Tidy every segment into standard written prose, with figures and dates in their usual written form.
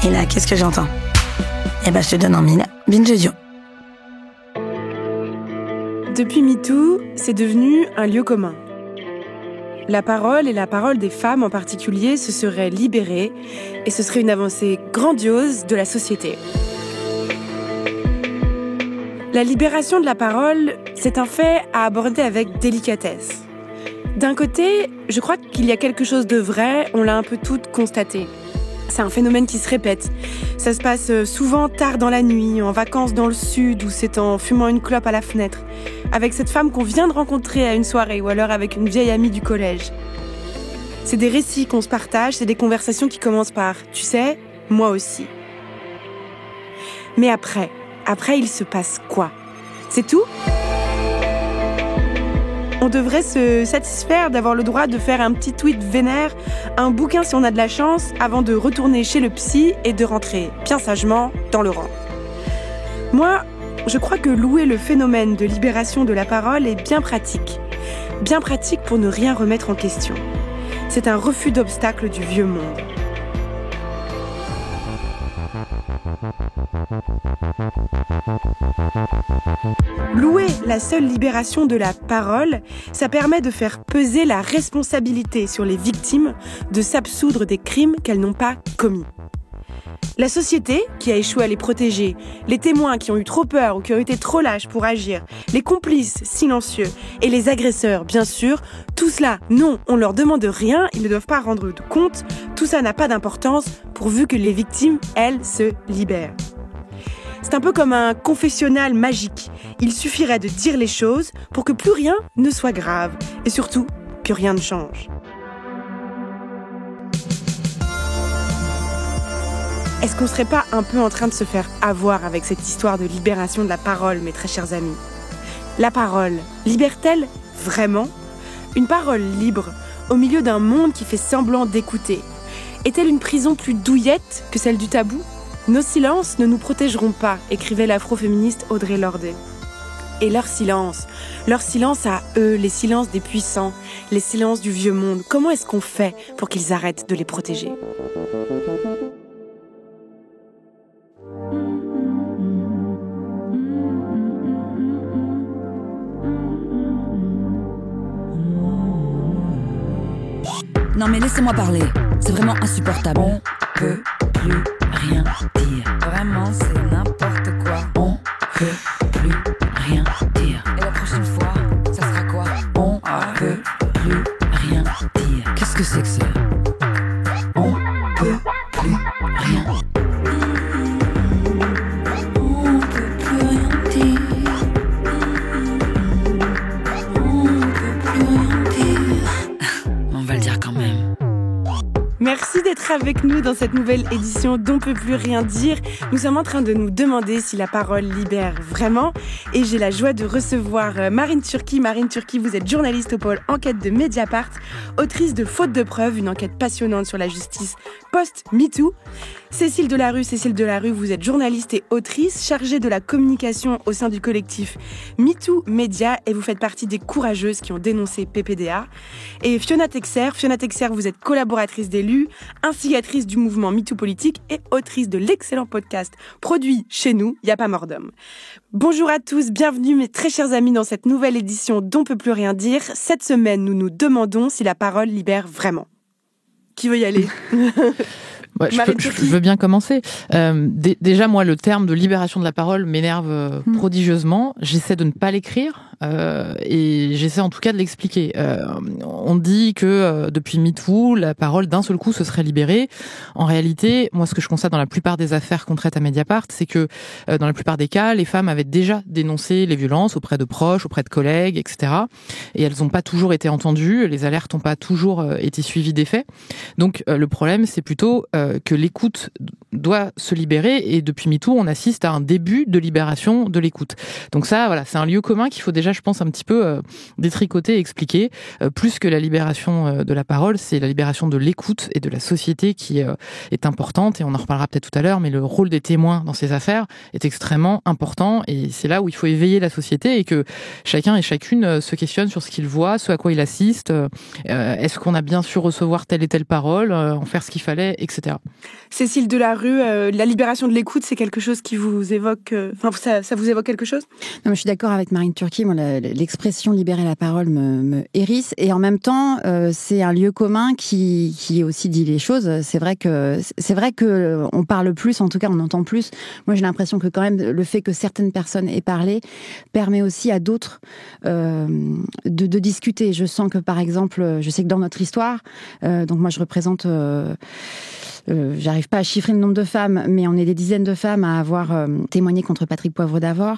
Et là, qu'est-ce que j'entends ? Eh ben, je te donne en mille. Binge audio. Depuis MeToo, c'est devenu un lieu commun. La parole et la parole des femmes en particulier se seraient libérées et ce serait une avancée grandiose de la société. La libération de la parole, c'est un fait à aborder avec délicatesse. D'un côté, je crois qu'il y a quelque chose de vrai, on l'a un peu toutes constaté. C'est un phénomène qui se répète. Ça se passe souvent tard dans la nuit, en vacances dans le sud, ou c'est en fumant une clope à la fenêtre, avec cette femme qu'on vient de rencontrer à une soirée, ou alors avec une vieille amie du collège. C'est des récits qu'on se partage, c'est des conversations qui commencent par « tu sais, moi aussi ». Mais après, il se passe quoi ? C'est tout ? On devrait se satisfaire d'avoir le droit de faire un petit tweet vénère, un bouquin si on a de la chance, avant de retourner chez le psy et de rentrer bien sagement dans le rang. Moi, je crois que louer le phénomène de libération de la parole est bien pratique. Bien pratique pour ne rien remettre en question. C'est un refus d'obstacle du vieux monde. Louer la seule libération de la parole, ça permet de faire peser la responsabilité sur les victimes de s'absoudre des crimes qu'elles n'ont pas commis. La société qui a échoué à les protéger, les témoins qui ont eu trop peur ou qui ont été trop lâches pour agir, les complices silencieux et les agresseurs, bien sûr, tout cela, non, on leur demande rien, ils ne doivent pas rendre de compte, tout ça n'a pas d'importance pourvu que les victimes, elles, se libèrent. C'est un peu comme un confessionnal magique. Il suffirait de dire les choses pour que plus rien ne soit grave et surtout que rien ne change. Est-ce qu'on serait pas un peu en train de se faire avoir avec cette histoire de libération de la parole, mes très chers amis ? La parole, libère-t-elle vraiment ? Une parole libre, au milieu d'un monde qui fait semblant d'écouter. Est-elle une prison plus douillette que celle du tabou ? Nos silences ne nous protégeront pas, écrivait l'afroféministe Audre Lorde. Et leur silence à eux, les silences des puissants, les silences du vieux monde, comment est-ce qu'on fait pour qu'ils arrêtent de les protéger ? Non mais laissez-moi parler, c'est vraiment insupportable. On peut plus rien dire. Vraiment, c'est n'importe quoi. On peut plus rien dire. Et la prochaine fois, ça sera quoi ? On peut plus rien dire. Qu'est-ce que c'est que ça ? On peut plus rien dire. On peut plus rien dire. On peut plus rien dire. On va le dire quand même. Merci d'être avec nous dans cette nouvelle édition d'On peut plus rien dire. Nous sommes en train de nous demander si la parole libère vraiment. Et j'ai la joie de recevoir Marine Turki. Marine Turki, vous êtes journaliste au pôle enquête de Mediapart, autrice de Faute de preuves, une enquête passionnante sur la justice post-MeToo. Cécile Delarue, vous êtes journaliste et autrice, chargée de la communication au sein du collectif MeToo Média et vous faites partie des courageuses qui ont dénoncé PPDA. Et Fiona Texer, vous êtes collaboratrice d'Élus, instigatrice du mouvement MeToo politique et autrice de l'excellent podcast produit chez nous, Y a pas mort d'homme. Bonjour à tous, bienvenue mes très chers amis dans cette nouvelle édition d'On peut plus rien dire. Cette semaine, nous nous demandons si la parole libère vraiment. Qui veut y aller ? Ouais, je veux bien commencer. Déjà, moi, le terme de libération de la parole m'énerve prodigieusement. J'essaie de ne pas l'écrire et j'essaie en tout cas de l'expliquer. On dit que depuis MeToo, la parole d'un seul coup se serait libérée. En réalité, moi, ce que je constate dans la plupart des affaires qu'on traite à Mediapart, c'est que dans la plupart des cas, les femmes avaient déjà dénoncé les violences auprès de proches, auprès de collègues, etc. Et elles n'ont pas toujours été entendues, les alertes n'ont pas toujours été suivies des faits. Donc, le problème, c'est plutôt que l'écoute doit se libérer et depuis MeToo, on assiste à un début de libération de l'écoute. Donc ça, voilà, c'est un lieu commun qu'il faut déjà, je pense, un petit peu détricoter et expliquer. Plus que la libération de la parole, c'est la libération de l'écoute et de la société qui est importante et on en reparlera peut-être tout à l'heure, mais le rôle des témoins dans ces affaires est extrêmement important et c'est là où il faut éveiller la société et que chacun et chacune se questionne sur ce qu'il voit, ce à quoi il assiste. Est-ce qu'on a bien su recevoir telle et telle parole ? parole, en faire ce qu'il fallait, etc. Cécile Delarue, la libération de l'écoute, c'est quelque chose qui vous évoque... ça vous évoque quelque chose ? Non, mais je suis d'accord avec Marine Turki. Moi, l'expression libérer la parole me hérisse. Et en même temps, c'est un lieu commun qui aussi dit les choses. C'est vrai que on parle plus, en tout cas, on entend plus. Moi, j'ai l'impression que quand même, le fait que certaines personnes aient parlé permet aussi à d'autres de discuter. Je sens que, par exemple, je sais que dans notre histoire, donc moi, je représente... j'arrive pas à chiffrer le nombre de femmes, mais on est des dizaines de femmes à avoir témoigné contre Patrick Poivre d'Arvor.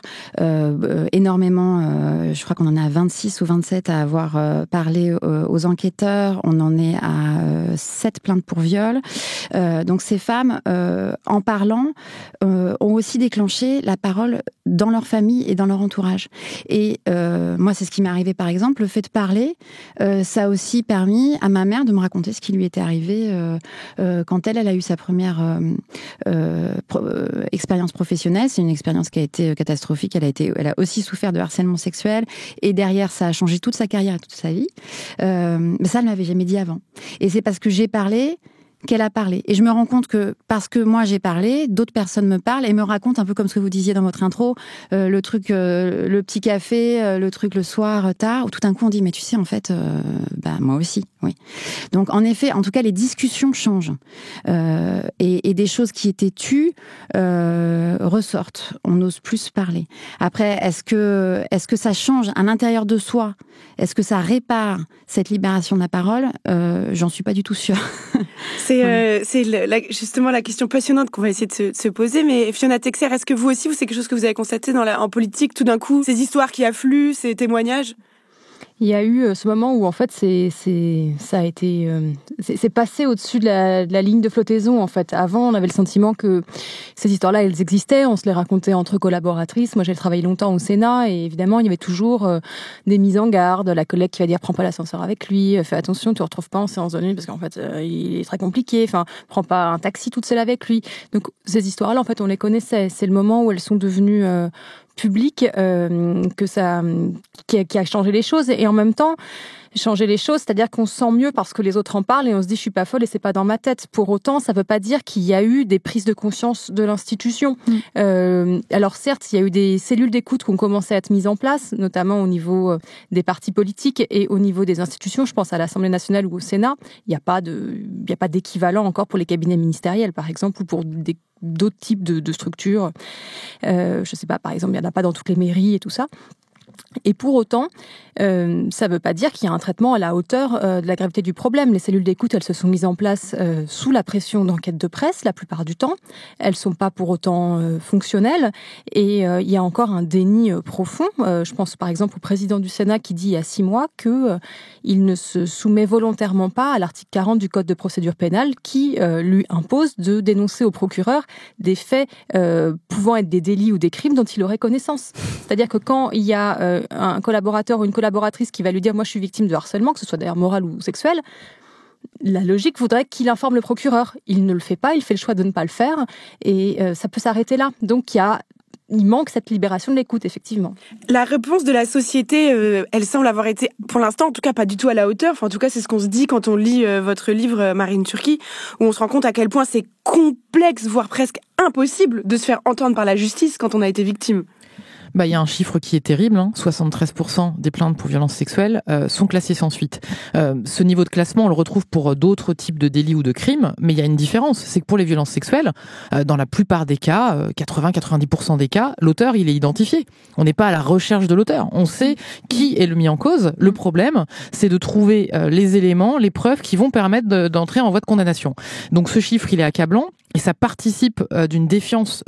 Énormément, je crois qu'on en est à 26 ou 27 à avoir parlé aux enquêteurs. On en est à 7 plaintes pour viol. Donc ces femmes, en parlant, ont aussi déclenché la parole dans leur famille et dans leur entourage. Et moi, c'est ce qui m'est arrivé, par exemple. Le fait de parler, ça a aussi permis à ma mère de me raconter ce qui lui était arrivé quand elle a eu sa première expérience professionnelle. C'est une expérience qui a été catastrophique. Elle a aussi souffert de harcèlement sexuel. Et derrière, ça a changé toute sa carrière et toute sa vie. Mais ça, elle ne m'avait jamais dit avant. Et c'est parce que j'ai parlé qu'elle a parlé. Et je me rends compte que parce que moi j'ai parlé, d'autres personnes me parlent et me racontent un peu comme ce que vous disiez dans votre intro, le truc, le petit café, le truc le soir tard, où tout d'un coup on dit mais tu sais en fait, moi aussi, oui. Donc en effet, en tout cas les discussions changent et des choses qui étaient tues ressortent. On ose plus parler. Après, est-ce que ça change à l'intérieur de soi? Est-ce que ça répare cette libération de la parole? J'en suis pas du tout sûre. C'est justement la question passionnante qu'on va essayer de se poser. Mais Fiona Texer, est-ce que vous aussi, c'est quelque chose que vous avez constaté en politique, tout d'un coup, ces histoires qui affluent, ces témoignages? Il y a eu ce moment où en fait c'est passé au-dessus de la ligne de flottaison en fait. Avant, on avait le sentiment que ces histoires-là, elles existaient, on se les racontait entre collaboratrices. Moi, j'ai travaillé longtemps au Sénat et évidemment, il y avait toujours des mises en garde, la collègue qui va dire prends pas l'ascenseur avec lui, fais attention, tu le retrouves pas en séance de nuit parce qu'en fait, il est très compliqué, prends pas un taxi toute seule avec lui. Donc ces histoires-là, en fait, on les connaissait. C'est le moment où elles sont devenues public qui a changé les choses et en même temps changer les choses, c'est-à-dire qu'on se sent mieux parce que les autres en parlent et on se dit je suis pas folle et c'est pas dans ma tête. Pour autant, ça veut pas dire qu'il y a eu des prises de conscience de l'institution. Alors certes, il y a eu des cellules d'écoute qui ont commencé à être mises en place, notamment au niveau des partis politiques et au niveau des institutions. Je pense à l'Assemblée nationale ou au Sénat. Il y a pas d'équivalent encore pour les cabinets ministériels, par exemple, ou pour d'autres types de structures. Je sais pas, par exemple, il y en a pas dans toutes les mairies et tout ça. Et pour autant, ça ne veut pas dire qu'il y a un traitement à la hauteur de la gravité du problème. Les cellules d'écoute, elles se sont mises en place sous la pression d'enquêtes de presse, la plupart du temps. Elles ne sont pas pour autant fonctionnelles. Et il y a encore un déni profond. Je pense par exemple au président du Sénat qui dit il y a 6 mois qu'il ne se soumet volontairement pas à l'article 40 du Code de procédure pénale qui lui impose de dénoncer au procureur des faits pouvant être des délits ou des crimes dont il aurait connaissance. C'est-à-dire que quand il y a un collaborateur ou une collaboratrice qui va lui dire « moi je suis victime de harcèlement », que ce soit d'ailleurs moral ou sexuel, la logique voudrait qu'il informe le procureur. Il ne le fait pas, il fait le choix de ne pas le faire et ça peut s'arrêter là. Donc il manque cette libération de l'écoute, effectivement. La réponse de la société, elle semble avoir été, pour l'instant, en tout cas, pas du tout à la hauteur. Enfin, en tout cas, c'est ce qu'on se dit quand on lit votre livre, Marine Turki, où on se rend compte à quel point c'est complexe, voire presque impossible de se faire entendre par la justice quand on a été victime. Il y a un chiffre qui est terrible, 73% des plaintes pour violences sexuelles sont classées sans suite. Ce niveau de classement, on le retrouve pour d'autres types de délits ou de crimes, mais il y a une différence, c'est que pour les violences sexuelles, dans la plupart des cas, 80-90% des cas, l'auteur, il est identifié. On n'est pas à la recherche de l'auteur, on sait qui est le mis en cause. Le problème, c'est de trouver les éléments, les preuves qui vont permettre d'entrer en voie de condamnation. Donc ce chiffre, il est accablant. Et ça participe d'une défiance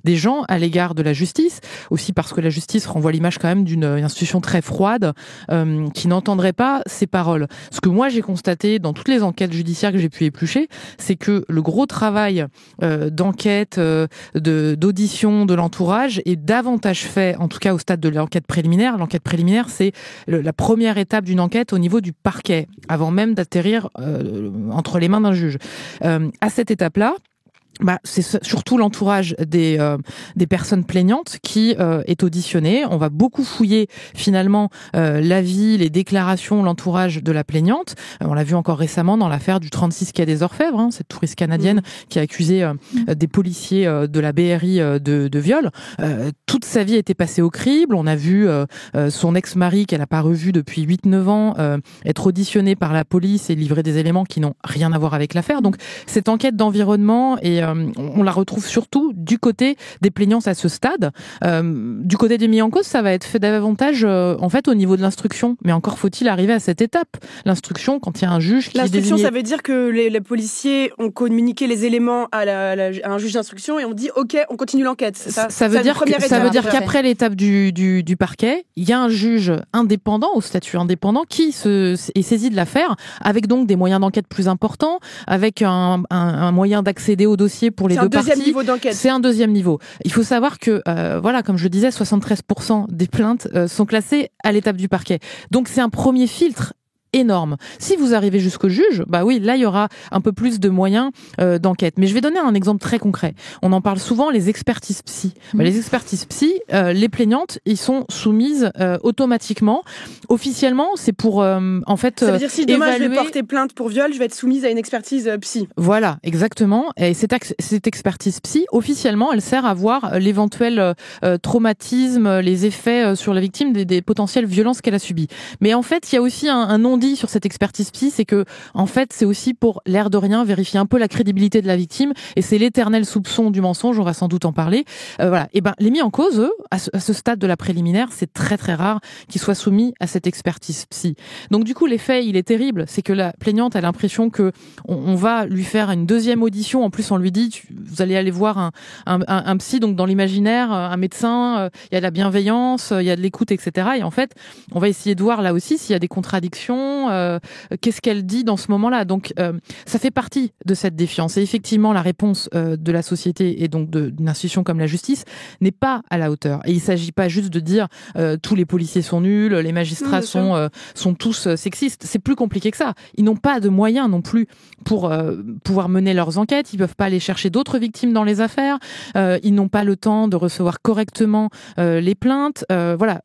des gens à l'égard de la justice, aussi parce que la justice renvoie l'image quand même d'une institution très froide qui n'entendrait pas ces paroles. Ce que moi j'ai constaté dans toutes les enquêtes judiciaires que j'ai pu éplucher, c'est que le gros travail d'enquête, d'audition de l'entourage est davantage fait, en tout cas au stade de l'enquête préliminaire. L'enquête préliminaire, c'est la première étape d'une enquête au niveau du parquet, avant même d'atterrir entre les mains d'un juge. À cette étape-là, c'est surtout l'entourage des personnes plaignantes qui est auditionné. On va beaucoup fouiller finalement l'avis, les déclarations, l'entourage de la plaignante. On l'a vu encore récemment dans l'affaire du 36 quai des Orfèvres, cette touriste canadienne qui a accusé des policiers de la BRI de viol. Toute sa vie était passée au crible. On a vu son ex-mari qu'elle n'a pas revu depuis 8-9 ans être auditionné par la police et livrer des éléments qui n'ont rien à voir avec l'affaire. Donc cette enquête d'environnement, et on la retrouve surtout du côté des plaignantes à ce stade. Du côté des mis en cause, ça va être fait davantage en fait au niveau de l'instruction. Mais encore faut-il arriver à cette étape. L'instruction, quand il y a un juge qui est désigné... L'instruction, ça veut dire que les policiers ont communiqué les éléments à un juge d'instruction et on dit OK, on continue l'enquête. Ça veut dire qu'après l'étape du parquet, il y a un juge indépendant, au statut indépendant, qui est saisi de l'affaire, avec donc des moyens d'enquête plus importants, avec un moyen d'accéder au dossier pour les deux parties. C'est un deuxième niveau d'enquête. C'est un deuxième niveau. Il faut savoir que, comme je le disais, 73% des plaintes sont classées à l'étape du parquet. Donc c'est un premier filtre énorme. Si vous arrivez jusqu'au juge, là il y aura un peu plus de moyens d'enquête. Mais je vais donner un exemple très concret. On en parle souvent, les expertises psy. Les expertises psy, les plaignantes, ils sont soumises automatiquement. Officiellement, c'est pour ça veut dire si demain je vais porter plainte pour viol, je vais être soumise à une expertise psy. Voilà, exactement. Et cette expertise psy, officiellement, elle sert à voir l'éventuel traumatisme, les effets sur la victime des potentielles violences qu'elle a subies. Mais en fait, il y a aussi un non dit sur cette expertise psy, c'est que en fait c'est aussi pour l'air de rien vérifier un peu la crédibilité de la victime, et c'est l'éternel soupçon du mensonge, on va sans doute en parler. Les mis en cause, eux, à ce stade de la préliminaire, c'est très très rare qu'ils soient soumis à cette expertise psy. Donc du coup l'effet il est terrible, c'est que la plaignante a l'impression que on va lui faire une deuxième audition, en plus on lui dit vous allez aller voir un psy, donc dans l'imaginaire un médecin, il y a de la bienveillance, il y a de l'écoute, etc. Et en fait on va essayer de voir là aussi s'il y a des contradictions. Qu'est-ce qu'elle dit dans ce moment-là. Donc ça fait partie de cette défiance, et effectivement la réponse de la société et donc d'une institution comme la justice n'est pas à la hauteur. Et il s'agit pas juste de dire tous les policiers sont nuls, les magistrats sont tous sexistes. C'est plus compliqué que ça. Ils n'ont pas de moyens non plus pour pouvoir mener leurs enquêtes. Ils peuvent pas aller chercher d'autres victimes dans les affaires. Ils n'ont pas le temps de recevoir correctement les plaintes.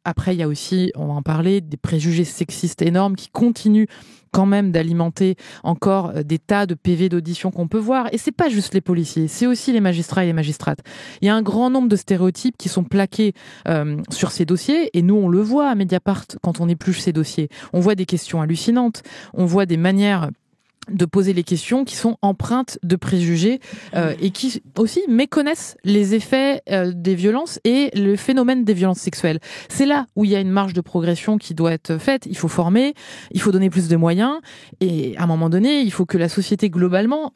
Après il y a aussi, on va en parler, des préjugés sexistes énormes qui continue quand même d'alimenter encore des tas de PV d'audition qu'on peut voir. Et c'est pas juste les policiers, c'est aussi les magistrats et les magistrates. Il y a un grand nombre de stéréotypes qui sont plaqués sur ces dossiers, et nous on le voit à Mediapart quand on épluche ces dossiers. On voit des questions hallucinantes, on voit des manières de poser les questions qui sont empreintes de préjugés et qui aussi méconnaissent les effets des violences et le phénomène des violences sexuelles. C'est là où il y a une marge de progression qui doit être faite. Il faut former, il faut donner plus de moyens, et à un moment donné, il faut que la société globalement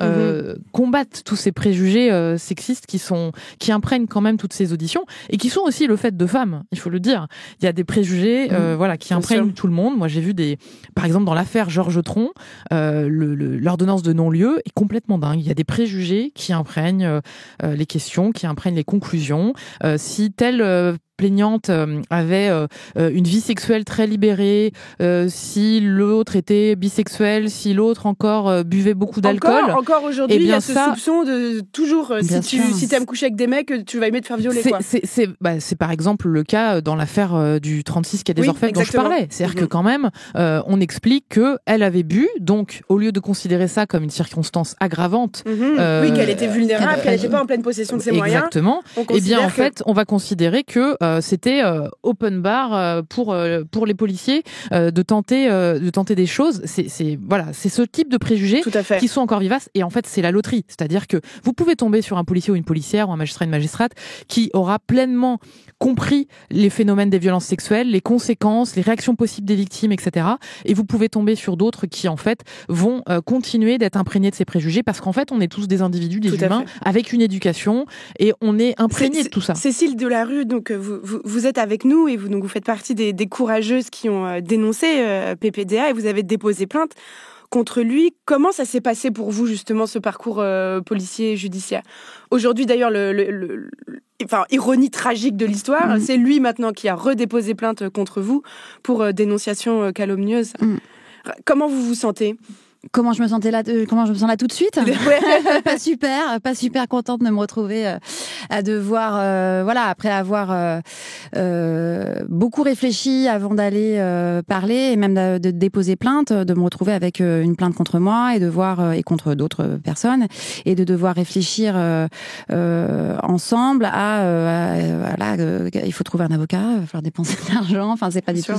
combatte tous ces préjugés sexistes qui imprègnent quand même toutes ces auditions, et qui sont aussi le fait de femmes, il faut le dire. Il y a des préjugés qui imprègnent tout le monde. Moi j'ai vu par exemple dans l'affaire Georges Tron, l'ordonnance de non-lieu est complètement dingue. Il y a des préjugés qui imprègnent les questions, qui imprègnent les conclusions. Si telle plaignante avait une vie sexuelle très libérée, si l'autre était bisexuel, si l'autre encore buvait beaucoup d'alcool. Encore aujourd'hui, il y a ce soupçon de toujours, si tu aimes coucher avec des mecs, tu vas aimer te faire violer. C'est par exemple le cas dans l'affaire du 36 quai des Orfèvres dont je parlais. C'est-à-dire que quand même, on explique qu'elle avait bu, donc au lieu de considérer ça comme une circonstance aggravante... qu'elle était vulnérable, qu'elle n'était pas en pleine possession de ses moyens. Exactement. Eh bien, en fait, on va considérer que c'était open bar pour les policiers de tenter des choses. C'est ce type de préjugés qui sont encore vivaces, et en fait c'est la loterie. C'est-à-dire que vous pouvez tomber sur un policier ou une policière ou un magistrat, une magistrate qui aura pleinement compris les phénomènes des violences sexuelles, les conséquences, les réactions possibles des victimes, etc. Et vous pouvez tomber sur d'autres qui en fait vont continuer d'être imprégnés de ces préjugés, parce qu'en fait on est tous des individus, des humains avec une éducation, et on est imprégnés de tout ça. Cécile Delarue, donc vous êtes avec nous, et vous faites partie des courageuses qui ont dénoncé PPDA, et vous avez déposé plainte contre lui. Comment ça s'est passé pour vous, justement, ce parcours policier judiciaire ? Aujourd'hui, d'ailleurs, ironie tragique de l'histoire, c'est lui maintenant qui a redéposé plainte contre vous pour dénonciation calomnieuse. Comment vous vous sentez ? Comment je me sens là tout de suite. pas super contente de me retrouver à devoir, après avoir beaucoup réfléchi avant d'aller parler et même de déposer plainte, de me retrouver avec une plainte contre moi et contre d'autres personnes et de devoir réfléchir ensemble il faut trouver un avocat, il va falloir dépenser de l'argent. Enfin, c'est pas du tout.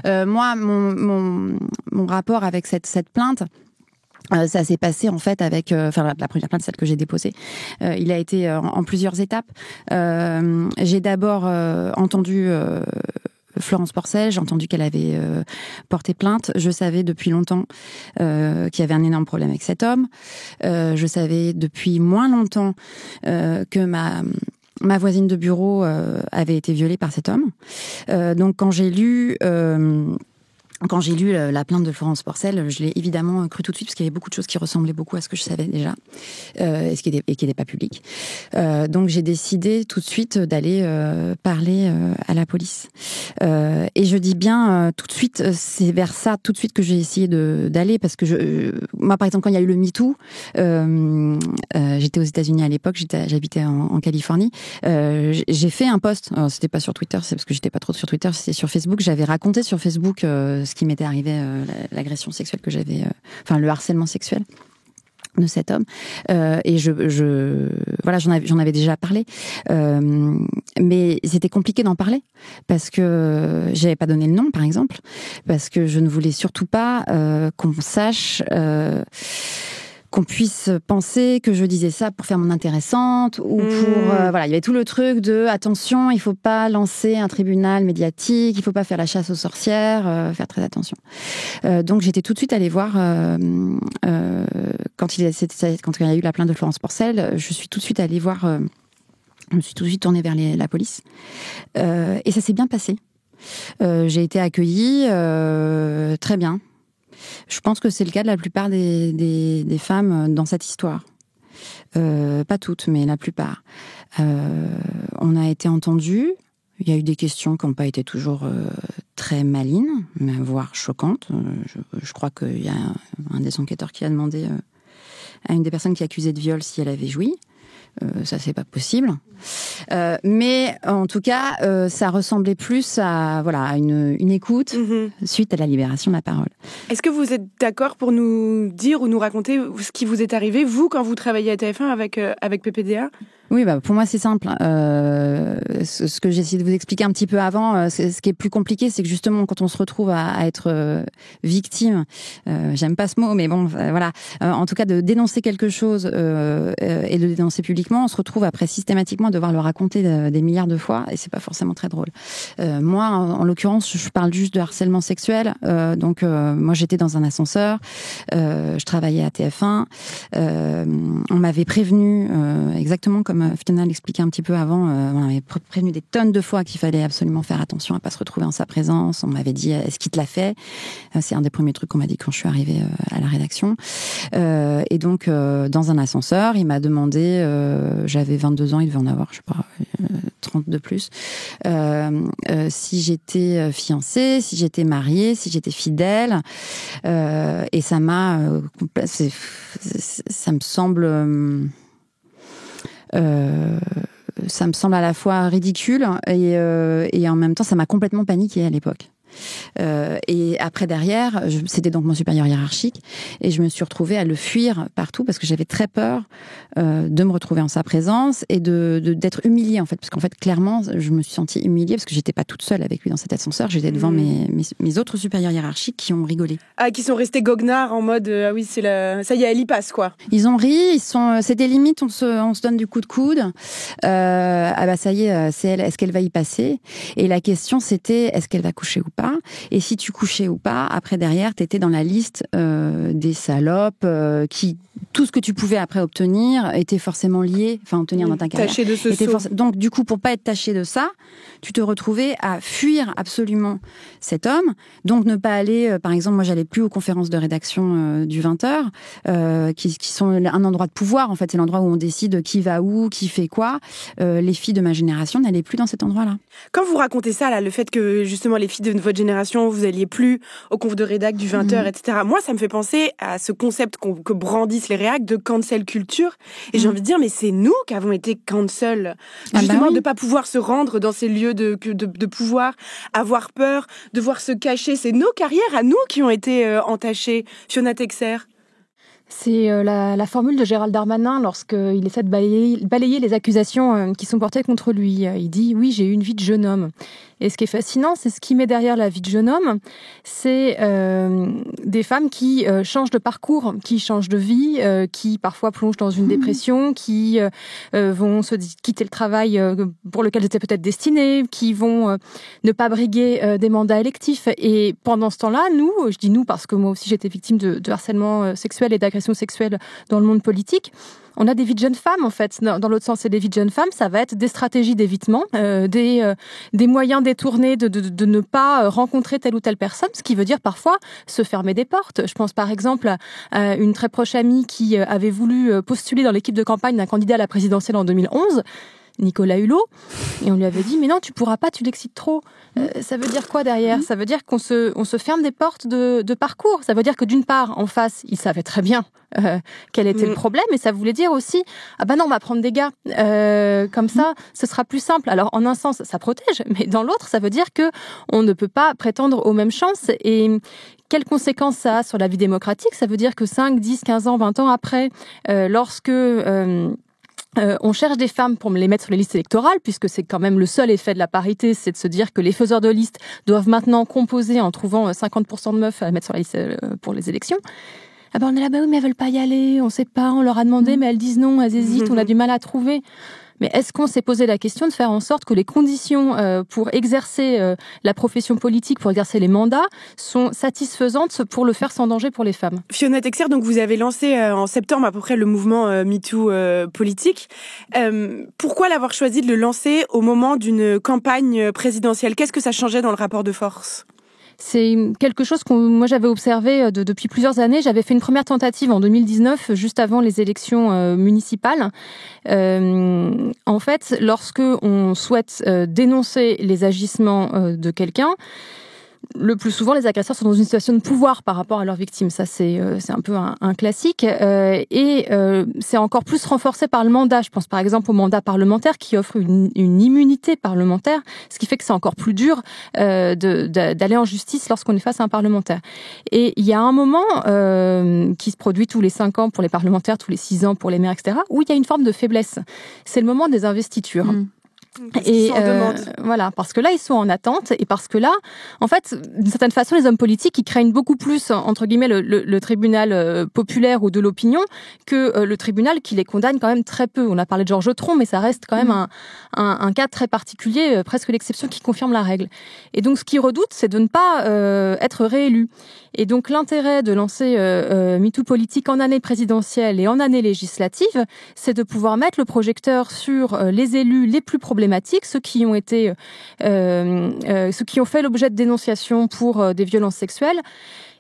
Moi, mon rapport avec cette plainte. Ça s'est passé en fait avec la première plainte, celle que j'ai déposée. Il a été en plusieurs étapes. J'ai d'abord entendu Florence Porcel, j'ai entendu qu'elle avait porté plainte. Je savais depuis longtemps qu'il y avait un énorme problème avec cet homme. Je savais depuis moins longtemps que ma voisine de bureau avait été violée par cet homme. Donc quand j'ai lu la plainte de Florence Porcel, je l'ai évidemment cru tout de suite parce qu'il y avait beaucoup de choses qui ressemblaient beaucoup à ce que je savais déjà et qui n'était pas public. Donc j'ai décidé tout de suite d'aller parler à la police. Et je dis bien tout de suite, c'est vers ça tout de suite que j'ai essayé d'aller parce que moi par exemple quand il y a eu le MeToo, j'étais aux États-Unis à l'époque, j'habitais en Californie. J'ai fait un post, alors, c'était pas sur Twitter, c'est parce que j'étais pas trop sur Twitter, c'était sur Facebook. J'avais raconté sur Facebook ce qui m'était arrivé, l'agression sexuelle que j'avais, le harcèlement sexuel de cet homme, et j'en avais déjà parlé, mais c'était compliqué d'en parler parce que j'avais pas donné le nom, par exemple, parce que je ne voulais surtout pas qu'on sache. Qu'on puisse penser que je disais ça pour faire mon intéressante ou pour il y avait tout le truc de attention, il faut pas lancer un tribunal médiatique, il faut pas faire la chasse aux sorcières, faire très attention. Donc j'étais tout de suite allée voir quand il y a eu la plainte de Florence Porcel, je suis tout de suite allée voir, je me suis tout de suite tournée vers la police et ça s'est bien passé. J'ai été accueillie très bien. Je pense que c'est le cas de la plupart des femmes dans cette histoire. Pas toutes, mais la plupart. On a été entendues. Il y a eu des questions qui n'ont pas été toujours très malines, mais voire choquantes. Je crois qu'il y a un des enquêteurs qui a demandé à une des personnes qui accusait de viol si elle avait joui. Ça, c'est pas possible. Mais en tout cas, ça ressemblait plus à une écoute suite à la libération de la parole. Est-ce que vous êtes d'accord pour nous dire ou nous raconter ce qui vous est arrivé, vous, quand vous travailliez à TF1 avec PPDA ? Oui, pour moi c'est simple. Ce que j'ai essayé de vous expliquer un petit peu avant, ce qui est plus compliqué, c'est que justement quand on se retrouve à être victime, j'aime pas ce mot, mais bon, en tout cas de dénoncer quelque chose et de le dénoncer publiquement, on se retrouve après systématiquement à devoir le raconter des milliards de fois, et c'est pas forcément très drôle. Moi, en l'occurrence, je parle juste de harcèlement sexuel. Donc moi j'étais dans un ascenseur, je travaillais à TF1, on m'avait prévenu exactement comme Fiona l'expliquait un petit peu avant, on m'avait prévenu des tonnes de fois qu'il fallait absolument faire attention à pas se retrouver en sa présence. On m'avait dit, est-ce qu'il te l'a fait ? C'est un des premiers trucs qu'on m'a dit quand je suis arrivée à la rédaction. Et donc, dans un ascenseur, il m'a demandé, j'avais 22 ans, il devait en avoir, je sais pas, 30 de plus, si j'étais fiancée, si j'étais mariée, si j'étais fidèle. Et ça m'a... ça me semble... ça me semble à la fois ridicule et en même temps ça m'a complètement paniquée à l'époque. Et après derrière, c'était donc mon supérieur hiérarchique et je me suis retrouvée à le fuir partout parce que j'avais très peur de me retrouver en sa présence et d'être humiliée en fait, parce qu'en fait clairement je me suis sentie humiliée parce que j'étais pas toute seule avec lui dans cet ascenseur, j'étais devant mes autres supérieurs hiérarchiques qui ont rigolé. Ah, qui sont restés goguenards en mode ah oui ça y est, elle y passe quoi. Ils ont ri, c'était limite on se donne du coup de coude. Ah bah ça y est, c'est elle, est-ce qu'elle va y passer? Et la question c'était est-ce qu'elle va coucher ou pas? Et si tu couchais ou pas, après derrière, t'étais dans la liste des salopes qui, tout ce que tu pouvais après obtenir était forcément lié, obtenir dans ta carrière. Taché de ce saut. Donc du coup, pour pas être taché de ça, tu te retrouvais à fuir absolument cet homme. Donc ne pas aller, par exemple, moi j'allais plus aux conférences de rédaction du 20h, qui sont un endroit de pouvoir. En fait, c'est l'endroit où on décide qui va où, qui fait quoi. Les filles de ma génération n'allaient plus dans cet endroit-là. Quand vous racontez ça, là, le fait que justement les filles de votre votre génération, vous alliez plus au conf de rédac du 20h, etc. Moi, ça me fait penser à ce concept que brandissent les réacs de cancel culture. Et j'ai envie de dire, mais c'est nous qui avons été cancel. Justement, de pas pouvoir se rendre dans ces lieux de pouvoir, avoir peur, devoir se cacher. C'est nos carrières à nous qui ont été entachées. Fiona Texer. C'est la formule de Gérald Darmanin lorsqu'il essaie de balayer les accusations qui sont portées contre lui. Il dit « Oui, j'ai eu une vie de jeune homme ». Et ce qui est fascinant, c'est ce qui met derrière la vie de jeune homme, c'est des femmes qui changent de parcours, qui changent de vie, qui parfois plongent dans une dépression, qui vont quitter le travail pour lequel elles étaient peut-être destinées, qui vont ne pas briguer des mandats électifs. Et pendant ce temps-là, nous, je dis nous parce que moi aussi j'étais victime de harcèlement sexuel et d'agression sexuelle dans le monde politique, on a des vies de jeunes femmes, en fait. Dans l'autre sens, c'est des vies de jeunes femmes. Ça va être des stratégies d'évitement, des moyens détournés de ne pas rencontrer telle ou telle personne, ce qui veut dire parfois se fermer des portes. Je pense par exemple à une très proche amie qui avait voulu postuler dans l'équipe de campagne d'un candidat à la présidentielle en 2011, Nicolas Hulot, et on lui avait dit « Mais non, tu pourras pas, tu l'excites trop ». Ça veut dire quoi derrière ? Ça veut dire qu'on se ferme des portes de parcours. Ça veut dire que d'une part, en face, il savait très bien quel était le problème, et ça voulait dire aussi « Ah bah non, on va prendre des gars, comme ça, ce sera plus simple ». Alors en un sens, ça protège, mais dans l'autre, ça veut dire que on ne peut pas prétendre aux mêmes chances. Et quelles conséquences ça a sur la vie démocratique ? Ça veut dire que 5, 10, 15 ans, 20 ans après, lorsque... on cherche des femmes pour les mettre sur les listes électorales, puisque c'est quand même le seul effet de la parité, c'est de se dire que les faiseurs de listes doivent maintenant composer en trouvant 50% de meufs à mettre sur la liste pour les élections. Ah ben on est là, bah oui, mais elles veulent pas y aller, on sait pas, on leur a demandé, mais elles disent non, elles hésitent, on a du mal à trouver. Mais est-ce qu'on s'est posé la question de faire en sorte que les conditions pour exercer la profession politique, pour exercer les mandats, sont satisfaisantes pour le faire sans danger pour les femmes ? Fiona Texer, donc vous avez lancé en septembre à peu près le mouvement MeToo politique. Pourquoi l'avoir choisi de le lancer au moment d'une campagne présidentielle ? Qu'est-ce que ça changeait dans le rapport de force ? C'est quelque chose que moi j'avais observé depuis plusieurs années. J'avais fait une première tentative en 2019, juste avant les élections municipales. En fait, lorsque on souhaite dénoncer les agissements de quelqu'un, le plus souvent, les agresseurs sont dans une situation de pouvoir par rapport à leurs victimes. Ça, c'est un peu un classique. Et c'est encore plus renforcé par le mandat. Je pense par exemple au mandat parlementaire qui offre une immunité parlementaire, ce qui fait que c'est encore plus dur d'aller en justice lorsqu'on est face à un parlementaire. Et il y a un moment qui se produit tous les 5 ans pour les parlementaires, tous les 6 ans pour les maires, etc., où il y a une forme de faiblesse. C'est le moment des investitures. Et voilà, parce que là ils sont en attente, et parce que là, en fait, d'une certaine façon, les hommes politiques ils craignent beaucoup plus entre guillemets le tribunal populaire ou de l'opinion que le tribunal qui les condamne quand même très peu. On a parlé de Georges Tron, mais ça reste quand même un cas très particulier, presque l'exception qui confirme la règle. Et donc ce qu'ils redoutent, c'est de ne pas être réélu. Et donc l'intérêt de lancer MeToo politique en année présidentielle et en année législative, c'est de pouvoir mettre le projecteur sur les élus les plus problématiques, ceux qui ont été, ceux qui ont fait l'objet de dénonciations pour des violences sexuelles,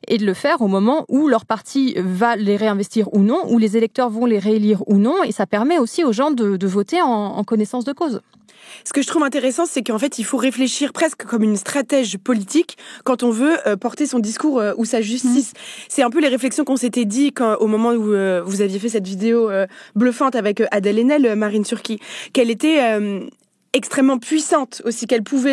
et de le faire au moment où leur parti va les réinvestir ou non, où les électeurs vont les réélire ou non, et ça permet aussi aux gens de voter en connaissance de cause. Ce que je trouve intéressant, c'est qu'en fait, il faut réfléchir presque comme une stratège politique quand on veut porter son discours ou sa justice. C'est un peu les réflexions qu'on s'était dit au moment où vous aviez fait cette vidéo bluffante avec Adèle Haenel, Marine Turki, qu'elle était extrêmement puissante aussi,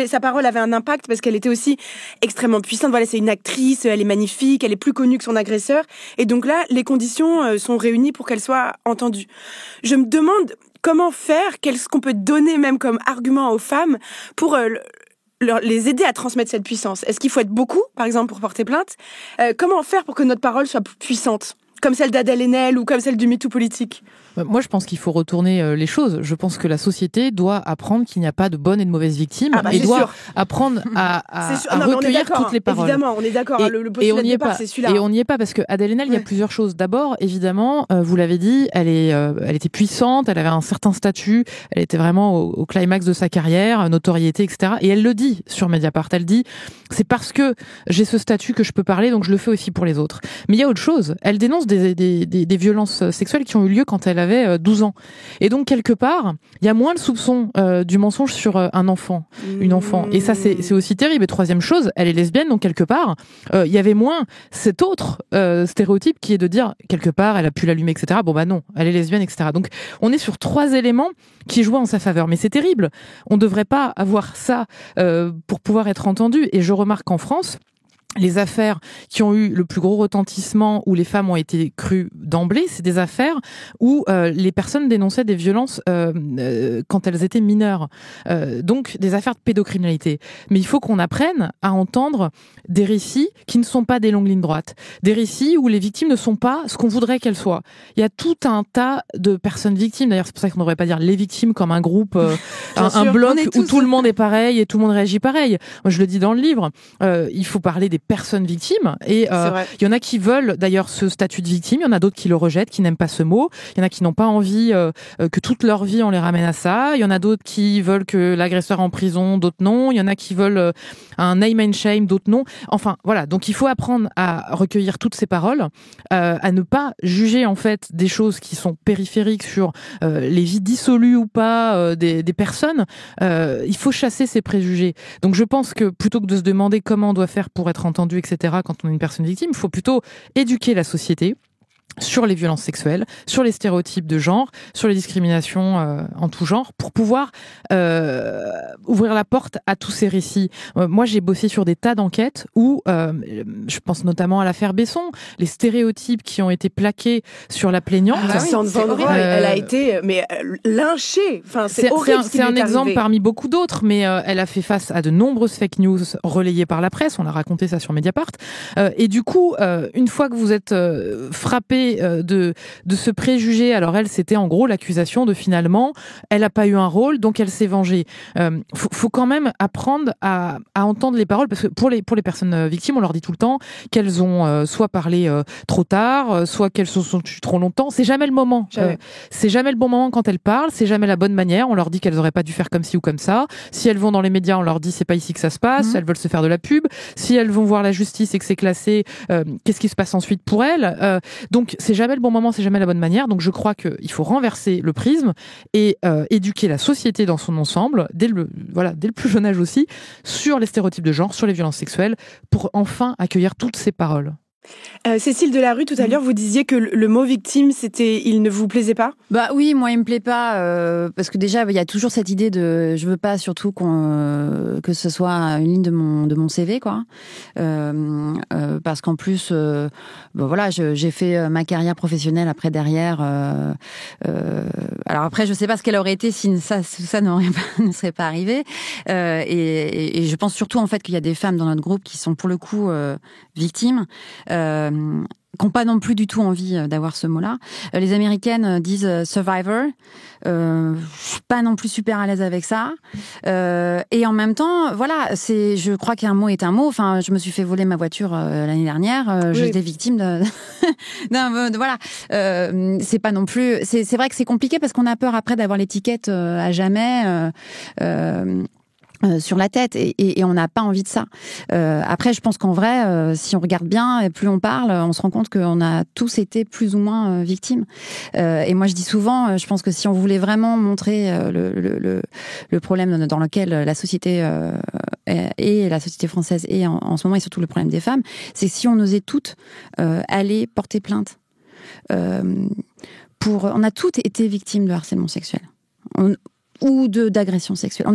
sa parole avait un impact parce qu'elle était aussi extrêmement puissante. Voilà, c'est une actrice, elle est magnifique, elle est plus connue que son agresseur. Et donc là, les conditions sont réunies pour qu'elle soit entendue. Je me demande comment faire, qu'est-ce qu'on peut donner même comme argument aux femmes pour les aider à transmettre cette puissance. Est-ce qu'il faut être beaucoup, par exemple, pour porter plainte ? Comment faire pour que notre parole soit plus puissante ? Comme celle d'Adèle Haenel ou comme celle du MeToo politique ? Moi, je pense qu'il faut retourner les choses. Je pense que la société doit apprendre qu'il n'y a pas de bonnes et de mauvaises victimes et doit apprendre à recueillir toutes les paroles. Évidemment, on est d'accord. Le postulat de départ, c'est celui-là. Et on n'y est pas parce que Adèle Haenel, il y a plusieurs choses. D'abord, évidemment, vous l'avez dit, elle était puissante, elle avait un certain statut, elle était vraiment au climax de sa carrière, notoriété, etc. Et elle le dit sur Mediapart. Elle dit, c'est parce que j'ai ce statut que je peux parler, donc je le fais aussi pour les autres. Mais il y a autre chose. Elle dénonce des violences sexuelles qui ont eu lieu quand elle avait 12 ans. Et donc, quelque part, il y a moins le soupçon du mensonge sur un enfant, une enfant. Et ça, c'est aussi terrible. Et troisième chose, elle est lesbienne, donc quelque part, il y avait moins cet autre stéréotype qui est de dire, quelque part, elle a pu l'allumer, etc. Bon, bah non, elle est lesbienne, etc. Donc, on est sur 3 éléments qui jouent en sa faveur. Mais c'est terrible. On ne devrait pas avoir ça pour pouvoir être entendu. Et je remarque qu'en France, les affaires qui ont eu le plus gros retentissement, où les femmes ont été crues d'emblée, c'est des affaires où les personnes dénonçaient des violences quand elles étaient mineures. Donc des affaires de pédocriminalité. Mais il faut qu'on apprenne à entendre des récits qui ne sont pas des longues lignes droites. Des récits où les victimes ne sont pas ce qu'on voudrait qu'elles soient. Il y a tout un tas de personnes victimes. D'ailleurs, c'est pour ça qu'on ne devrait pas dire les victimes comme un groupe, un bloc où tout le monde est pareil et tout le monde réagit pareil. Moi, je le dis dans le livre. Il faut parler des personnes victimes et il y en a qui veulent d'ailleurs ce statut de victime, il y en a d'autres qui le rejettent, qui n'aiment pas ce mot, il y en a qui n'ont pas envie que toute leur vie on les ramène à ça, il y en a d'autres qui veulent que l'agresseur en prison, d'autres non, il y en a qui veulent un name and shame, d'autres non. Enfin voilà, donc il faut apprendre à recueillir toutes ces paroles, à ne pas juger en fait des choses qui sont périphériques sur les vies dissolues ou pas des personnes. Il faut chasser ces préjugés. Donc je pense que plutôt que de se demander comment on doit faire pour être entendu, etc., quand on est une personne victime, il faut plutôt éduquer la société sur les violences sexuelles, sur les stéréotypes de genre, sur les discriminations en tout genre, pour pouvoir ouvrir la porte à tous ces récits. Moi, j'ai bossé sur des tas d'enquêtes où, je pense notamment à l'affaire Besson, les stéréotypes qui ont été plaqués sur la plaignante. Elle a été lynchée. Enfin, c'est horrible. C'est un exemple parmi beaucoup d'autres, mais elle a fait face à de nombreuses fake news relayées par la presse. On a raconté ça sur Mediapart. Et du coup, une fois que vous êtes frappé de ce préjugé, alors elle, c'était en gros l'accusation de finalement, elle n'a pas eu un rôle, donc elle s'est vengée. Faut quand même apprendre à entendre les paroles, parce que pour les personnes victimes, on leur dit tout le temps qu'elles ont soit parlé trop tard, soit qu'elles se sont tues trop longtemps. C'est jamais le moment. C'est jamais le bon moment quand elles parlent, c'est jamais la bonne manière. On leur dit qu'elles auraient pas dû faire comme ci ou comme ça. Si elles vont dans les médias, on leur dit c'est pas ici que ça se passe. Elles veulent se faire de la pub. Si elles vont voir la justice et que c'est classé, qu'est-ce qui se passe ensuite pour elles? Donc c'est jamais le bon moment, c'est jamais la bonne manière. Donc je crois qu'il faut renverser le prisme et éduquer la société dans son ensemble, dès le plus jeune âge aussi, sur les stéréotypes de genre, sur les violences sexuelles, pour enfin accueillir toutes ces paroles. Cécile Delarue, tout à l'heure, vous disiez que le mot victime, il ne vous plaisait pas ? Bah oui, moi il me plaît pas parce que déjà il y a toujours cette idée de je veux pas surtout que ce soit une ligne de mon CV quoi. Parce qu'en plus voilà, j'ai fait ma carrière professionnelle après derrière alors après je sais pas ce qu'elle aurait été si ça ne serait pas arrivé et je pense surtout en fait qu'il y a des femmes dans notre groupe qui sont pour le coup victimes qui n'ont pas non plus du tout envie d'avoir ce mot-là. Les Américaines disent survivor. Je suis pas non plus super à l'aise avec ça. Et en même temps, voilà, je crois qu'un mot est un mot. Enfin, je me suis fait voler ma voiture l'année dernière. J'étais victime voilà. C'est pas non plus. C'est vrai que c'est compliqué parce qu'on a peur après d'avoir l'étiquette à jamais. Sur la tête et on n'a pas envie de ça. Après, je pense qu'en vrai, si on regarde bien et plus on parle, on se rend compte qu'on a tous été plus ou moins victimes. Et moi, je dis souvent, je pense que si on voulait vraiment montrer le problème dans lequel la société et la société française est en ce moment, et surtout le problème des femmes, c'est si on osait toutes aller porter plainte. On a toutes été victimes de harcèlement sexuel. Ou d'agression sexuelle.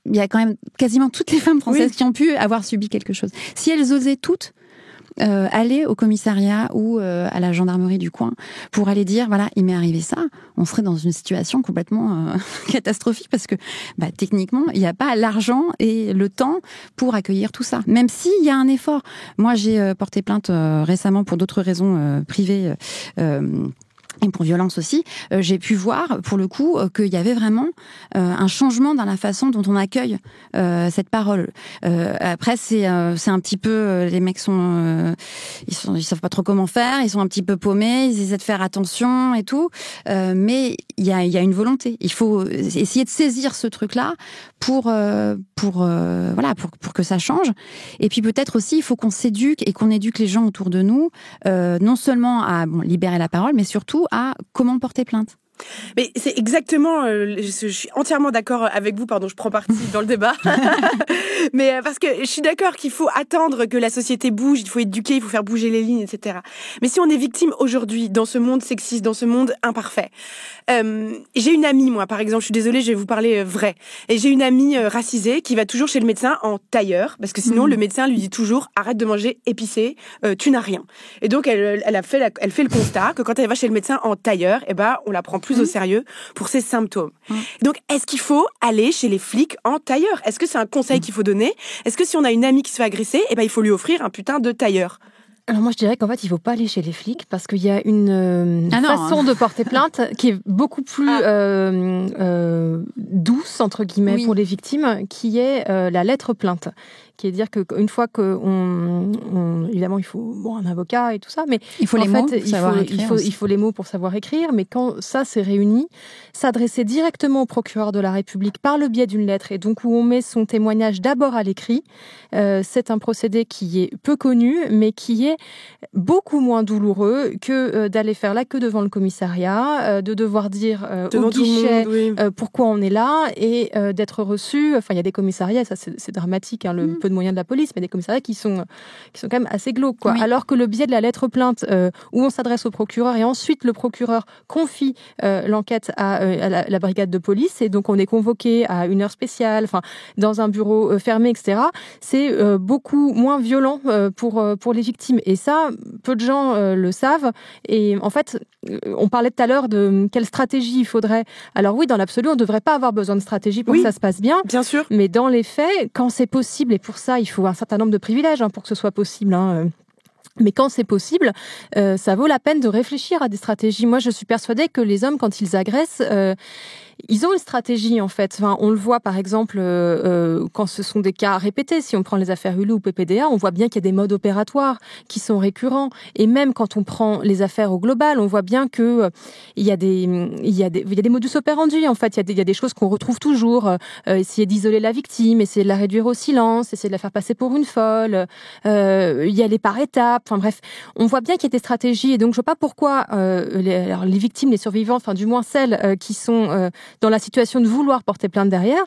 Il y a quand même quasiment toutes les femmes françaises qui ont pu avoir subi quelque chose. Si elles osaient toutes aller au commissariat ou à la gendarmerie du coin pour aller dire voilà, il m'est arrivé ça, on serait dans une situation complètement catastrophique parce que techniquement, il n'y a pas l'argent et le temps pour accueillir tout ça. Même s'il y a un effort. Moi, j'ai porté plainte récemment pour d'autres raisons privées et pour violence aussi, j'ai pu voir, pour le coup, qu'il y avait vraiment un changement dans la façon dont on accueille cette parole. Après, c'est un petit peu... les mecs ils savent pas trop comment faire, ils sont un petit peu paumés, ils essaient de faire attention et tout, mais il y a une volonté. Il faut essayer de saisir ce truc-là pour que ça change. Et puis peut-être aussi, il faut qu'on s'éduque et qu'on éduque les gens autour de nous, non seulement à libérer la parole, mais surtout à comment porter plainte. Mais c'est exactement, je suis entièrement d'accord avec vous, pardon, je prends parti dans le débat, mais parce que je suis d'accord qu'il faut attendre que la société bouge, il faut éduquer, il faut faire bouger les lignes, etc. Mais si on est victime aujourd'hui, dans ce monde sexiste, dans ce monde imparfait, j'ai une amie, moi, par exemple, je suis désolée, je vais vous parler vrai, et j'ai une amie racisée qui va toujours chez le médecin en tailleur, parce que sinon le médecin lui dit toujours, arrête de manger épicé, tu n'as rien. Et donc elle fait le constat que quand elle va chez le médecin en tailleur, on la prend plus au sérieux pour ses symptômes. Donc, est-ce qu'il faut aller chez les flics en tailleur? Est-ce que c'est un conseil qu'il faut donner? Est-ce que si on a une amie qui se fait agresser, il faut lui offrir un putain de tailleur? Alors moi je dirais qu'en fait il faut pas aller chez les flics parce qu'il y a une façon de porter plainte qui est beaucoup plus douce entre guillemets pour les victimes, qui est la lettre plainte, qui est dire qu'une fois que évidemment il faut un avocat et tout ça, mais il faut les mots pour savoir écrire. Il faut les mots pour savoir écrire, mais quand ça c'est réuni, s'adresser directement au procureur de la République par le biais d'une lettre, et donc où on met son témoignage d'abord à l'écrit, c'est un procédé qui est peu connu, mais qui est beaucoup moins douloureux que d'aller faire la queue devant le commissariat, de devoir dire au guichet pourquoi on est là, et d'être reçu. Enfin, il y a des commissariats, ça c'est dramatique, le peu de moyens de la police, mais des commissariats qui sont quand même assez glauques, quoi. Oui. Alors que le biais de la lettre plainte, où on s'adresse au procureur et ensuite le procureur confie l'enquête à la brigade de police, et donc on est convoqué à une heure spéciale, enfin dans un bureau fermé, etc. C'est beaucoup moins violent pour les victimes, et ça peu de gens le savent. Et en fait, on parlait tout à l'heure de quelle stratégie il faudrait. Alors oui, dans l'absolu, on ne devrait pas avoir besoin de stratégie pour que ça se passe bien. Bien sûr. Mais dans les faits, quand c'est possible, et pour ça, il faut un certain nombre de privilèges pour que ce soit possible. Mais quand c'est possible, ça vaut la peine de réfléchir à des stratégies. Moi, je suis persuadée que les hommes, quand ils agressent, ils ont une stratégie, en fait. Enfin, on le voit, par exemple, quand ce sont des cas répétés. Si on prend les affaires Hulot ou PPDA, on voit bien qu'il y a des modes opératoires qui sont récurrents. Et même quand on prend les affaires au global, on voit bien que il y a des modus operandi, en fait. Il y a des choses qu'on retrouve toujours. Essayer d'isoler la victime, essayer de la réduire au silence, essayer de la faire passer pour une folle, y aller par étapes. Enfin bref, on voit bien qu'il y a des stratégies. Et donc, je vois pas pourquoi les victimes, les survivantes, enfin du moins celles qui sont dans la situation de vouloir porter plainte derrière,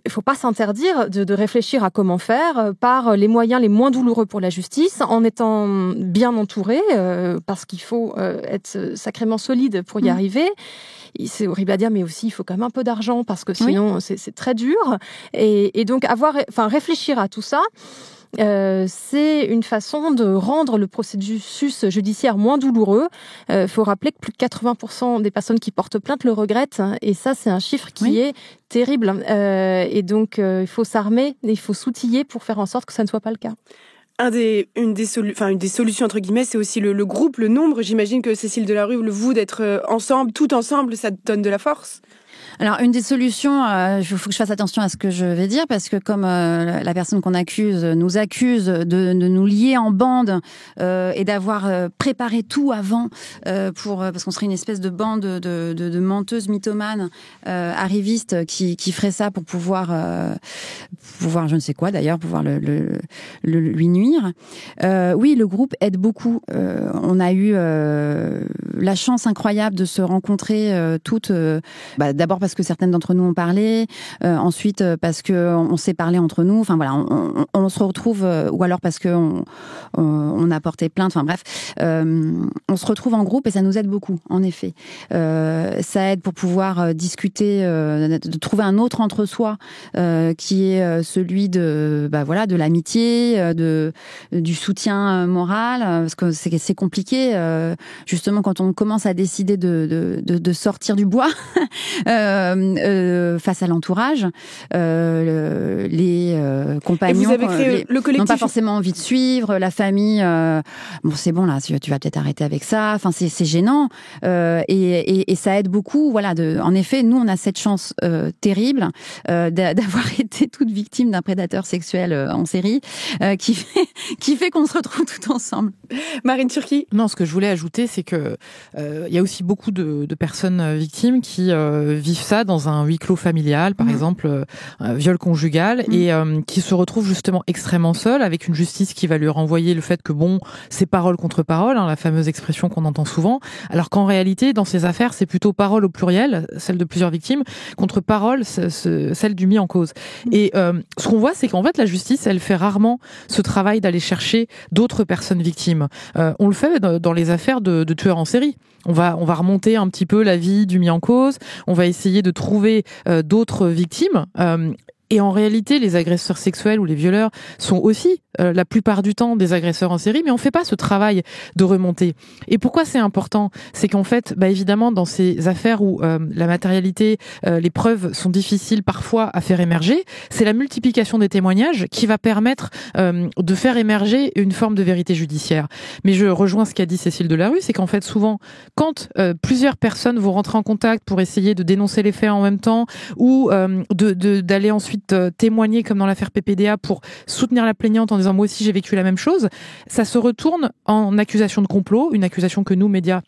il faut pas s'interdire de réfléchir à comment faire par les moyens les moins douloureux pour la justice, en étant bien entouré, parce qu'il faut être sacrément solide pour y arriver. C'est horrible à dire, mais aussi il faut quand même un peu d'argent, parce que sinon c'est très dur. Et donc réfléchir à tout ça. C'est une façon de rendre le processus judiciaire moins douloureux. Faut rappeler que plus de 80% des personnes qui portent plainte le regrettent, et ça c'est un chiffre qui est terrible. Et donc il faut s'armer, il faut s'outiller pour faire en sorte que ça ne soit pas le cas. Une des solutions entre guillemets, c'est aussi le groupe, le nombre. J'imagine que Cécile Delarue, vous d'être ensemble, tout ensemble, ça donne de la force. Alors, une des solutions, il faut que je fasse attention à ce que je vais dire, parce que comme la personne qu'on accuse nous accuse de nous lier en bande et d'avoir préparé tout avant parce qu'on serait une espèce de bande de menteuses mythomanes arrivistes qui ferait ça pour pouvoir je ne sais quoi d'ailleurs, pouvoir lui nuire. Oui, le groupe aide beaucoup. On a eu la chance incroyable de se rencontrer toutes, d'abord parce que certaines d'entre nous ont parlé, ensuite parce que on s'est parlé entre nous. Enfin voilà, on se retrouve, ou alors parce que on a porté plainte. Enfin bref, on se retrouve en groupe et ça nous aide beaucoup. En effet, ça aide pour pouvoir discuter, de trouver un autre entre-soi qui est celui de l'amitié, du soutien moral, parce que c'est compliqué justement quand on commence à décider de sortir du bois. Face à l'entourage, les compagnons, et vous avez créé le collectif, n'ont pas forcément envie de suivre, la famille, c'est bon là, tu vas peut-être arrêter avec ça. Enfin, c'est gênant, et ça aide beaucoup. Voilà, en effet, nous on a cette chance terrible d'avoir été toutes victimes d'un prédateur sexuel en série, qui fait qu'on se retrouve tout ensemble. Marine Turki. Non, ce que je voulais ajouter, c'est que il y a aussi beaucoup de personnes victimes qui vivent ça dans un huis clos familial, par exemple, viol conjugal, et qui se retrouvent justement extrêmement seuls, avec une justice qui va lui renvoyer le fait que c'est parole contre parole, la fameuse expression qu'on entend souvent, alors qu'en réalité, dans ces affaires, c'est plutôt parole au pluriel, celle de plusieurs victimes, contre parole, celle du mis en cause. Et ce qu'on voit, c'est qu'en fait, la justice, elle fait rarement ce travail d'aller chercher d'autres personnes victimes. On le fait dans les affaires de tueurs en série. On va remonter un petit peu la vie du mis en cause, on va essayer de trouver d'autres victimes. Et en réalité, les agresseurs sexuels ou les violeurs sont aussi, la plupart du temps, des agresseurs en série, mais on fait pas ce travail de remontée. Et pourquoi c'est important ? C'est qu'en fait, évidemment, dans ces affaires où la matérialité, les preuves sont difficiles parfois à faire émerger, c'est la multiplication des témoignages qui va permettre de faire émerger une forme de vérité judiciaire. Mais je rejoins ce qu'a dit Cécile Delarue, c'est qu'en fait, souvent, quand plusieurs personnes vont rentrer en contact pour essayer de dénoncer les faits en même temps, ou d'aller ensuite témoigner, comme dans l'affaire PPDA, pour soutenir la plaignante en disant « moi aussi j'ai vécu la même chose », ça se retourne en accusation de complot, une accusation que nous, médias,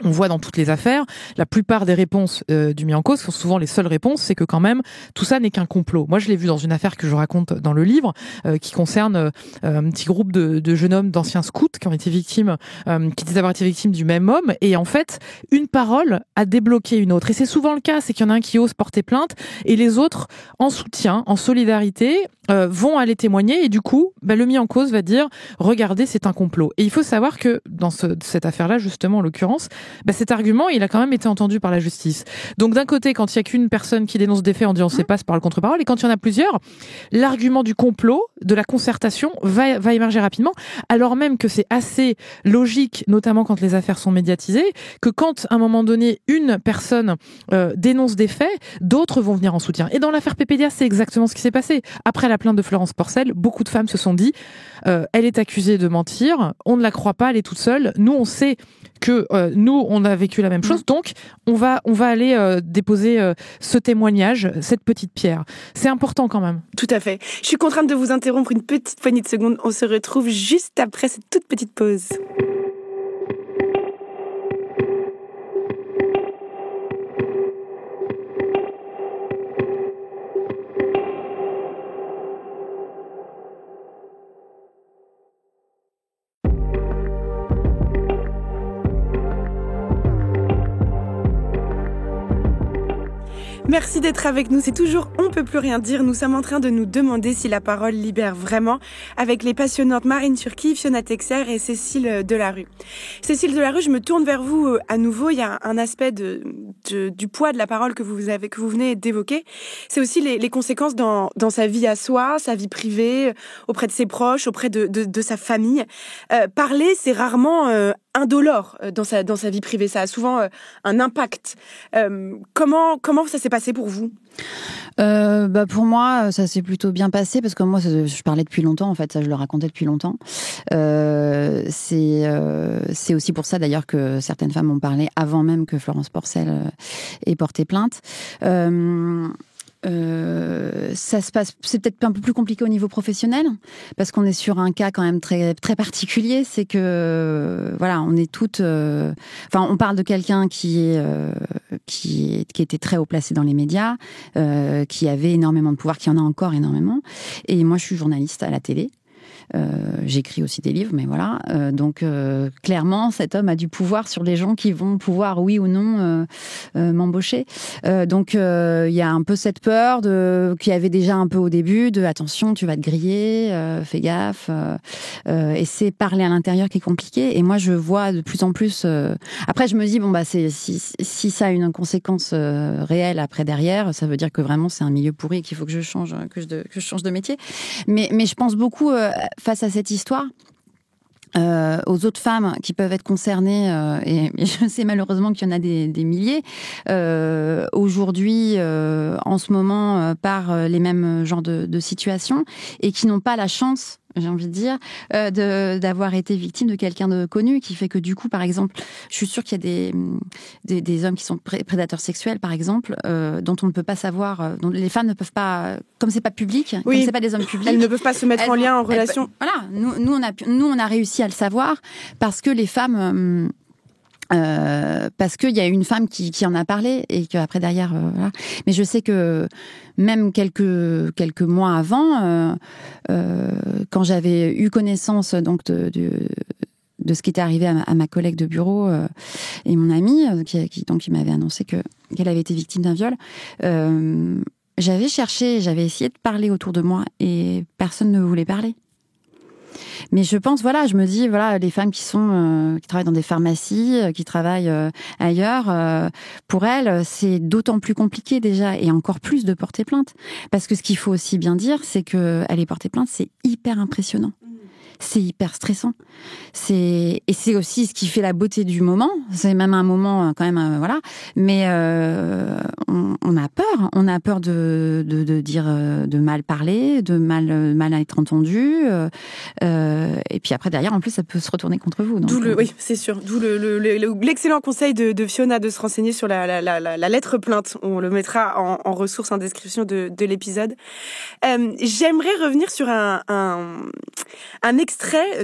on voit dans toutes les affaires. La plupart des réponses du mis en cause sont souvent les seules réponses, c'est que quand même tout ça n'est qu'un complot. Moi je l'ai vu dans une affaire que je raconte dans le livre, qui concerne un petit groupe de jeunes hommes d'anciens scouts qui ont été victimes, qui disaient avoir été victimes du même homme, et en fait une parole a débloqué une autre. Et c'est souvent le cas, c'est qu'il y en a un qui ose porter plainte et les autres, en soutien, en solidarité, vont aller témoigner, et du coup le mis en cause va dire « regardez, c'est un complot ». Et il faut savoir que dans cette affaire-là, justement en l'occurrence, cet argument, il a quand même été entendu par la justice. Donc d'un côté, quand il y a qu'une personne qui dénonce des faits, on dit on sait pas, c'est parole contre parole, et quand il y en a plusieurs, l'argument du complot, de la concertation va émerger rapidement, alors même que c'est assez logique, notamment quand les affaires sont médiatisées, que quand à un moment donné une personne dénonce des faits, d'autres vont venir en soutien. Et dans l'affaire PPDA, c'est exactement ce qui s'est passé. Après la plainte de Florence Porcel, beaucoup de femmes se sont dit elle est accusée de mentir, on ne la croit pas, elle est toute seule, nous on sait que nous, on a vécu la même chose, donc on va aller déposer ce témoignage, cette petite pierre. C'est important quand même. Tout à fait. Je suis contrainte de vous interrompre une petite poignée de secondes. On se retrouve juste après cette toute petite pause. Merci d'être avec nous. C'est toujours On peut plus rien dire. Nous sommes en train de nous demander si la parole libère vraiment, avec les passionnantes Marine Turki, Fiona Texer et Cécile Delarue. Cécile Delarue, je me tourne vers vous à nouveau. Il y a un aspect du poids de la parole que vous venez d'évoquer. C'est aussi les conséquences dans sa vie à soi, sa vie privée, auprès de ses proches, auprès de sa famille. Parler, c'est rarement indolore dans sa vie privée. Ça a souvent un impact. Comment ça s'est passé pour vous ? Pour moi, ça s'est plutôt bien passé parce que moi, je parlais depuis longtemps. En fait, ça, je le racontais depuis longtemps. C'est aussi pour ça d'ailleurs que certaines femmes ont parlé avant même que Florence Porcel ait porté plainte. Ça se passe, c'est peut-être un peu plus compliqué au niveau professionnel parce qu'on est sur un cas quand même très très particulier. C'est que voilà, on est toutes, on parle de quelqu'un qui était très haut placé dans les médias, qui avait énormément de pouvoir, qui en a encore énormément. Et moi, je suis journaliste à la télé. J'écris aussi des livres, mais voilà. Donc, clairement, cet homme a du pouvoir sur les gens qui vont pouvoir, oui ou non, m'embaucher. Donc, il y a un peu cette peur qu'il y avait déjà un peu au début de attention, tu vas te griller, fais gaffe. Et c'est parler à l'intérieur qui est compliqué. Et moi, je vois de plus en plus. Après, je me dis si ça a une conséquence réelle après derrière, ça veut dire que vraiment c'est un milieu pourri et qu'il faut que je change, que je change de métier. Mais je pense beaucoup face à cette histoire, aux autres femmes qui peuvent être concernées, et je sais malheureusement qu'il y en a des milliers, aujourd'hui, en ce moment, par les mêmes genres de situations, et qui n'ont pas la chance, j'ai envie de dire, d'avoir été victime de quelqu'un de connu, qui fait que du coup, par exemple, je suis sûre qu'il y a des hommes qui sont prédateurs sexuels, par exemple, dont on ne peut pas savoir, dont les femmes ne peuvent pas, comme c'est pas public, oui, comme c'est pas des hommes publics, elles ne peuvent pas se mettre en lien, en relation. Voilà, nous on a réussi à le savoir parce que les femmes parce qu'il y a une femme qui en a parlé et qu'après derrière voilà. Mais je sais que même quelques mois avant, quand j'avais eu connaissance donc de ce qui était arrivé à ma collègue de bureau et mon amie qui m'avait annoncé qu'elle avait été victime d'un viol, j'avais essayé de parler autour de moi et personne ne voulait parler. Mais je pense, je me dis, les femmes qui travaillent dans des pharmacies, qui travaillent ailleurs, pour elles, c'est d'autant plus compliqué déjà, et encore plus de porter plainte. Parce que ce qu'il faut aussi bien dire, c'est que aller porter plainte, c'est hyper impressionnant. C'est hyper stressant. Et c'est aussi ce qui fait la beauté du moment. C'est même un moment quand même, voilà. Mais on a peur. On a peur de dire, de mal parler, de mal être entendu. Et puis après derrière, en plus, ça peut se retourner contre vous. Donc, oui, c'est sûr. D'où l'excellent conseil de Fiona de se renseigner sur la lettre plainte. On le mettra en ressources en description de l'épisode. J'aimerais revenir sur un extrait.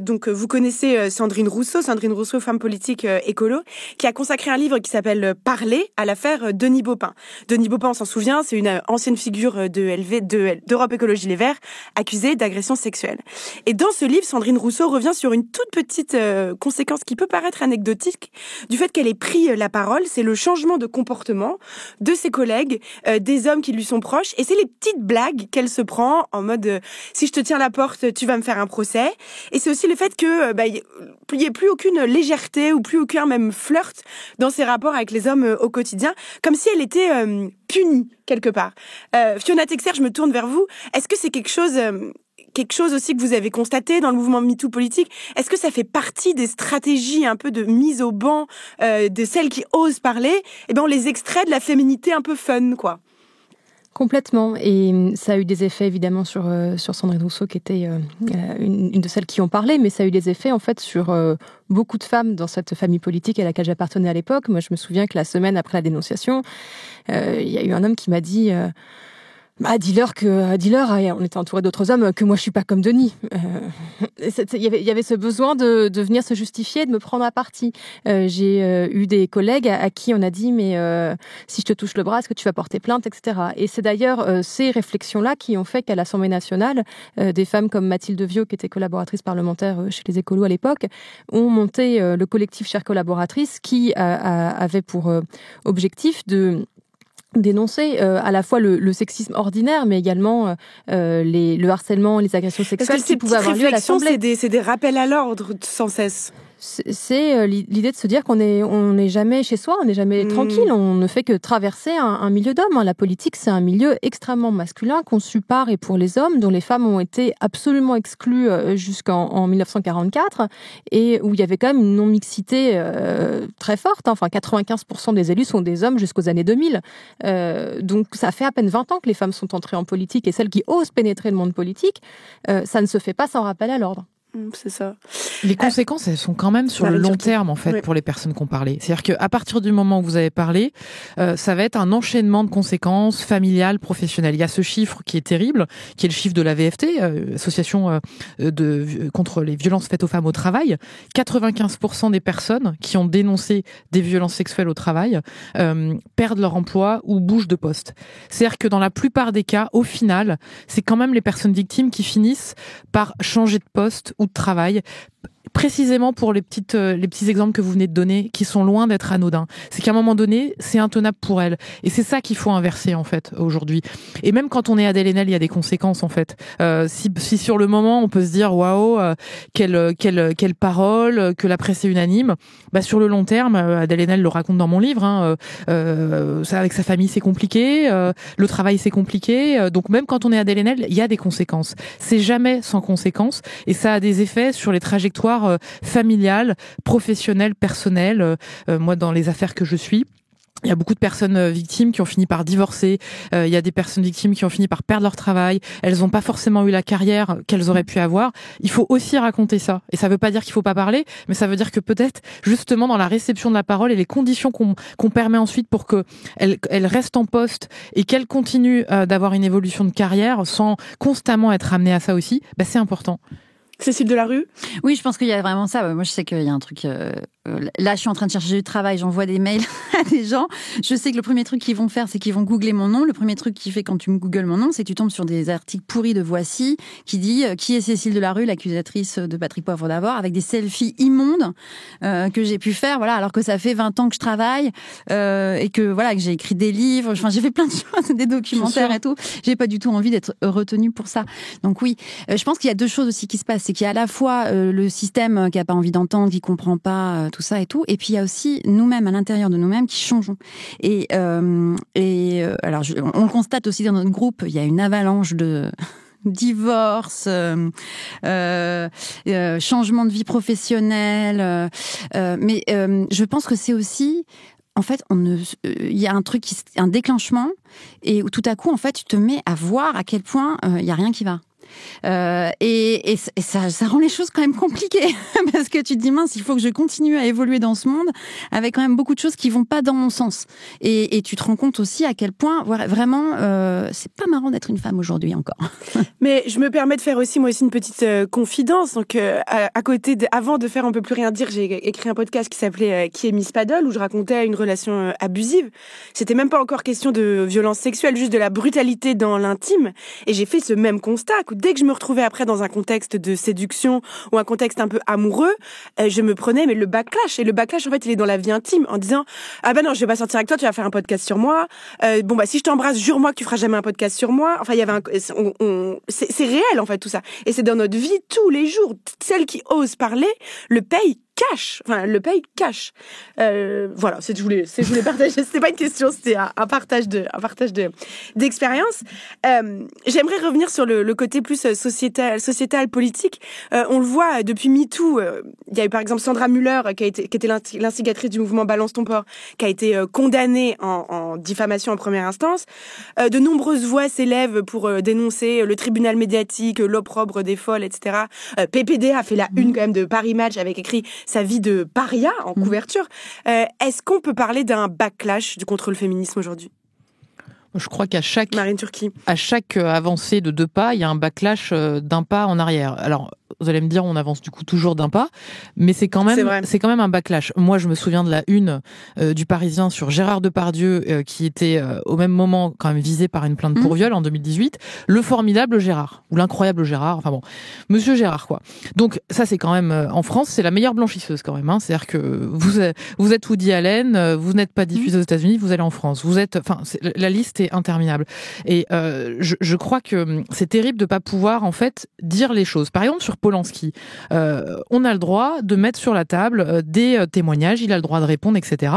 Donc, vous connaissez Sandrine Rousseau, femme politique écolo, qui a consacré un livre qui s'appelle Parler à l'affaire Denis Baupin. Denis Baupin, on s'en souvient, c'est une ancienne figure d'Europe Écologie Les Verts, accusée d'agression sexuelle. Et dans ce livre, Sandrine Rousseau revient sur une toute petite conséquence qui peut paraître anecdotique du fait qu'elle ait pris la parole. C'est le changement de comportement de ses collègues, des hommes qui lui sont proches, et c'est les petites blagues qu'elle se prend en mode si je te tiens la porte, tu vas me faire un procès. Et c'est aussi le fait que il y ait plus aucune légèreté ou plus aucun même flirt dans ses rapports avec les hommes au quotidien, comme si elle était punie quelque part. Fiona Texer, je me tourne vers vous. Est-ce que c'est quelque chose aussi que vous avez constaté dans le mouvement MeToo politique? Est-ce que ça fait partie des stratégies un peu de mise au banc de celles qui osent parler? On les extrait de la féminité un peu fun, quoi. Complètement. Et ça a eu des effets évidemment sur Sandrine Rousseau, qui était une de celles qui ont parlé, mais ça a eu des effets en fait sur beaucoup de femmes dans cette famille politique à laquelle j'appartenais à l'époque. Moi, je me souviens que la semaine après la dénonciation, il y a eu un homme qui m'a dit dis-leur, on était entouré d'autres hommes, que moi je suis pas comme Denis. Il y avait ce besoin de venir se justifier, de me prendre à partie. J'ai eu des collègues à qui on a dit mais si je te touche le bras, est-ce que tu vas porter plainte, etc. Et c'est d'ailleurs ces réflexions-là qui ont fait qu'à l'Assemblée nationale, des femmes comme Mathilde Viau, qui était collaboratrice parlementaire chez les Écolos à l'époque, ont monté le collectif Chères collaboratrices, qui avait pour objectif de dénoncer à la fois le sexisme ordinaire, mais également le harcèlement, les agressions sexuelles qui pouvaient avoir lieu à l'Assemblée. C'est des rappels à l'ordre sans cesse. C'est l'idée de se dire qu'on n'est jamais chez soi, on n'est jamais tranquille, on ne fait que traverser un milieu d'hommes. La politique, c'est un milieu extrêmement masculin, conçu par et pour les hommes, dont les femmes ont été absolument exclues jusqu'en 1944, et où il y avait quand même une non-mixité très forte. Enfin, 95% des élus sont des hommes jusqu'aux années 2000. Donc ça fait à peine 20 ans que les femmes sont entrées en politique, et celles qui osent pénétrer le monde politique, ça ne se fait pas sans rappel à l'ordre. C'est ça. Les conséquences, elles sont quand même sur le long terme, en fait, pour les personnes qui ont parlé. C'est-à-dire qu'à partir du moment où vous avez parlé, ça va être un enchaînement de conséquences familiales, professionnelles. Il y a ce chiffre qui est terrible, qui est le chiffre de la VFT, Association contre les violences faites aux femmes au travail. 95% des personnes qui ont dénoncé des violences sexuelles au travail perdent leur emploi ou bougent de poste. C'est-à-dire que dans la plupart des cas, au final, c'est quand même les personnes victimes qui finissent par changer de poste ou de travail, précisément pour les petits exemples que vous venez de donner, qui sont loin d'être anodins. C'est qu'à un moment donné, c'est intenable pour elles. Et c'est ça qu'il faut inverser, en fait, aujourd'hui. Et même quand on est Adèle Haenel, il y a des conséquences, en fait. Si sur le moment, on peut se dire, waouh, quelle parole, que la presse est unanime, sur le long terme, Adèle Haenel le raconte dans mon livre, avec sa famille, c'est compliqué, le travail, c'est compliqué. Donc même quand on est Adèle Haenel, il y a des conséquences. C'est jamais sans conséquences. Et ça a des effets sur les trajectoires familiales, professionnelles, personnelles. Moi, dans les affaires que je suis, il y a beaucoup de personnes victimes qui ont fini par divorcer. Il y a des personnes victimes qui ont fini par perdre leur travail. Elles n'ont pas forcément eu la carrière qu'elles auraient pu avoir. Il faut aussi raconter ça. Et ça veut pas dire qu'il faut pas parler, mais ça veut dire que peut-être, justement, dans la réception de la parole et les conditions qu'on permet ensuite pour que elle reste en poste et qu'elle continue d'avoir une évolution de carrière sans constamment être amenée à ça aussi, c'est important. Cécile Delarue ? Oui, je pense qu'il y a vraiment ça. Moi, je sais qu'il y a un truc là, je suis en train de chercher du travail, j'envoie des mails à des gens. Je sais que le premier truc qu'ils vont faire, c'est qu'ils vont googler mon nom. Le premier truc qu'ils font quand tu me googles mon nom, c'est que tu tombes sur des articles pourris de Voici qui dit qui est Cécile Delarue, l'accusatrice de Patrick Poivre d'Arvor, avec des selfies immondes que j'ai pu faire, voilà, alors que ça fait 20 ans que je travaille et que voilà que j'ai écrit des livres. Enfin, j'ai fait plein de choses, des documentaires et tout. J'ai pas du tout envie d'être retenue pour ça. Donc oui, je pense qu'il y a deux choses aussi qui se passent, c'est qu'il y a à la fois le système qui a pas envie d'entendre, qui comprend pas tout ça et tout, et puis il y a aussi nous-mêmes à l'intérieur de nous-mêmes qui changeons. Et alors on le constate aussi dans notre groupe, il y a une avalanche de divorce, changement de vie professionnelle, mais je pense que c'est aussi en fait, il y a un déclenchement, et où tout à coup, en fait, tu te mets à voir à quel point il y a rien qui va. Et ça rend les choses quand même compliquées parce que tu te dis mince, il faut que je continue à évoluer dans ce monde avec quand même beaucoup de choses qui vont pas dans mon sens. Et tu te rends compte aussi à quel point vraiment c'est pas marrant d'être une femme aujourd'hui encore. Mais je me permets de faire aussi moi aussi une petite confidence. Donc à côté avant de faire On peut plus rien dire, j'ai écrit un podcast qui s'appelait Qui est Miss Paddle, où je racontais une relation abusive. C'était même pas encore question de violence sexuelle, juste de la brutalité dans l'intime. Et j'ai fait ce même constat. Dès que je me retrouvais après dans un contexte de séduction ou un contexte un peu amoureux, je me prenais le backlash. Et le backlash, en fait, il est dans la vie intime, en disant ah ben non, je vais pas sortir avec toi, tu vas faire un podcast sur moi. Bon bah si je t'embrasse, jure-moi que tu feras jamais un podcast sur moi. Enfin, il y avait c'est réel en fait tout ça. Et c'est dans notre vie tous les jours. Celle qui ose parler le paye cash. Voilà, c'est je voulais partager. C'était pas une question, c'était un partage d'expérience. J'aimerais revenir sur le côté plus sociétal, politique. On le voit depuis MeToo. Il y a eu par exemple Sandra Müller qui était l'instigatrice du mouvement Balance ton porc, qui a été condamnée en diffamation en première instance. De nombreuses voix s'élèvent pour dénoncer le tribunal médiatique, l'opprobre des folles, etc. PPD a fait la une quand même de Paris Match avec écrit sa vie de paria en couverture. Est-ce qu'on peut parler d'un backlash contre le féminisme aujourd'hui ? Je crois qu'à chaque Marine Turki, à chaque avancée de 2 pas, il y a un backlash d'1 pas en arrière. Alors, vous allez me dire, on avance du coup toujours d'1 pas, mais c'est quand même un backlash. Moi, je me souviens de la une du Parisien sur Gérard Depardieu, qui était au même moment quand même visé par une plainte pour viol en 2018. Le formidable Gérard, ou l'incroyable Gérard, enfin bon, Monsieur Gérard quoi. Donc ça, c'est quand même en France, c'est la meilleure blanchisseuse quand même. C'est-à-dire que vous êtes Woody Allen, vous n'êtes pas diffusé aux États-Unis, vous allez en France. La liste est interminable. Et je crois que c'est terrible de pas pouvoir en fait dire les choses. Par exemple sur Polanski, on a le droit de mettre sur la table des témoignages, il a le droit de répondre, etc.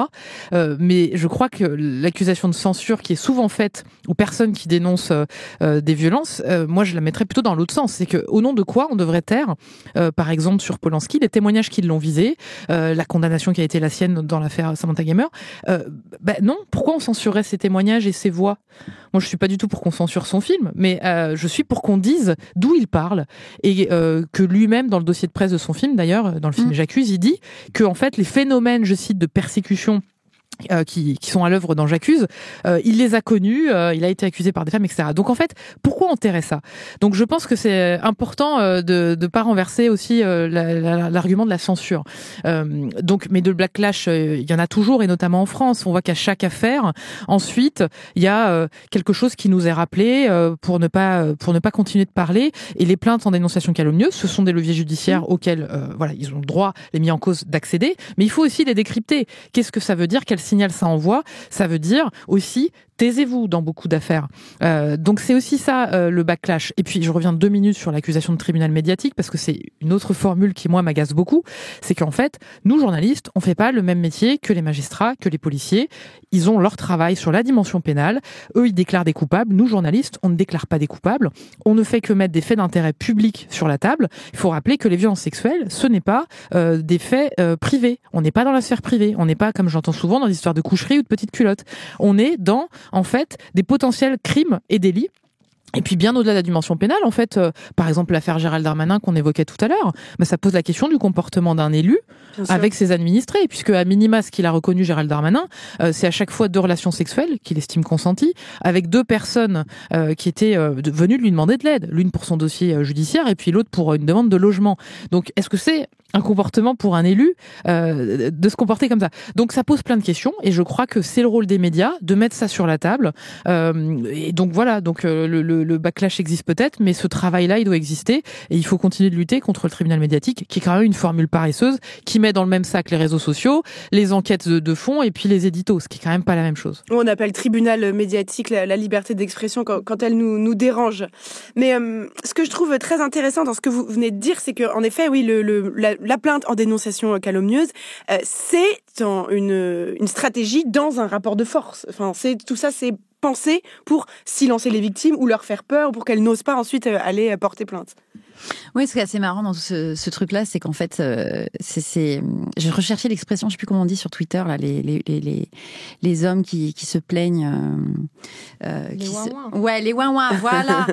Mais je crois que l'accusation de censure qui est souvent faite aux personnes qui dénoncent des violences, moi je la mettrais plutôt dans l'autre sens. C'est que au nom de quoi on devrait taire, par exemple sur Polanski, les témoignages qui l'ont visé, la condamnation qui a été la sienne dans l'affaire Samantha Gamer. Non, pourquoi on censurerait ces témoignages et ces voix ? Moi, je suis pas du tout pour qu'on censure son film, mais je suis pour qu'on dise d'où il parle et que lui-même, dans le dossier de presse de son film, d'ailleurs, dans le film J'accuse, il dit que en fait les phénomènes, je cite, de persécution qui sont à l'œuvre dans J'accuse, il les a connus, il a été accusé par des femmes, etc. Donc en fait, pourquoi enterrer ça ? Donc je pense que c'est important de pas renverser aussi l'argument de la censure. Mais de backlash, il y en a toujours, et notamment en France. On voit qu'à chaque affaire, ensuite, il y a quelque chose qui nous est rappelé pour ne pas continuer de parler. Et les plaintes en dénonciation calomnieuse, ce sont des leviers judiciaires auxquels ils ont le droit, les mis en cause, d'accéder. Mais il faut aussi les décrypter. Qu'est-ce que ça veut dire ? Quel signal ça envoie ? Ça veut dire aussi taisez-vous dans beaucoup d'affaires. Donc c'est aussi ça le backlash. Et puis je reviens 2 minutes sur l'accusation de tribunal médiatique parce que c'est une autre formule qui moi m'agace beaucoup. C'est qu'en fait, nous journalistes, on fait pas le même métier que les magistrats, que les policiers. Ils ont leur travail sur la dimension pénale. Eux, ils déclarent des coupables. Nous journalistes, on ne déclare pas des coupables. On ne fait que mettre des faits d'intérêt public sur la table. Il faut rappeler que les violences sexuelles, ce n'est pas des faits privés. On n'est pas dans la sphère privée. On n'est pas, comme j'entends souvent, dans des histoires de coucherie ou de petites culottes. On est dans en fait des potentiels crimes et délits Et puis bien au-delà de la dimension pénale, en fait, par exemple l'affaire Gérald Darmanin qu'on évoquait tout à l'heure, ça pose la question du comportement d'un élu avec ses administrés, puisque à minima, ce qu'il a reconnu Gérald Darmanin, c'est à chaque fois 2 relations sexuelles qu'il estime consenties, avec 2 personnes qui étaient venues lui demander de l'aide, l'une pour son dossier judiciaire et puis l'autre pour une demande de logement. Donc est-ce que c'est un comportement pour un élu de se comporter comme ça? Donc ça pose plein de questions et je crois que c'est le rôle des médias de mettre ça sur la table. Et donc voilà, donc le backlash existe peut-être, mais ce travail-là, il doit exister et il faut continuer de lutter contre le tribunal médiatique, qui est quand même une formule paresseuse, qui met dans le même sac les réseaux sociaux, les enquêtes de fond et puis les éditos, ce qui est quand même pas la même chose. On appelle tribunal médiatique la liberté d'expression quand elle nous dérange. Mais ce que je trouve très intéressant dans ce que vous venez de dire, c'est qu'en effet, oui, la plainte en dénonciation calomnieuse, c'est une stratégie dans un rapport de force. Enfin, tout ça, c'est pensé pour silencer les victimes ou leur faire peur, ou pour qu'elles n'osent pas ensuite aller porter plainte. Oui, ce qui est assez marrant dans ce truc-là, c'est qu'en fait, je recherchais l'expression, je sais plus comment on dit sur Twitter, là, les hommes qui se plaignent. Les ouin-ouin. Ouais, les ouin-ouin, voilà.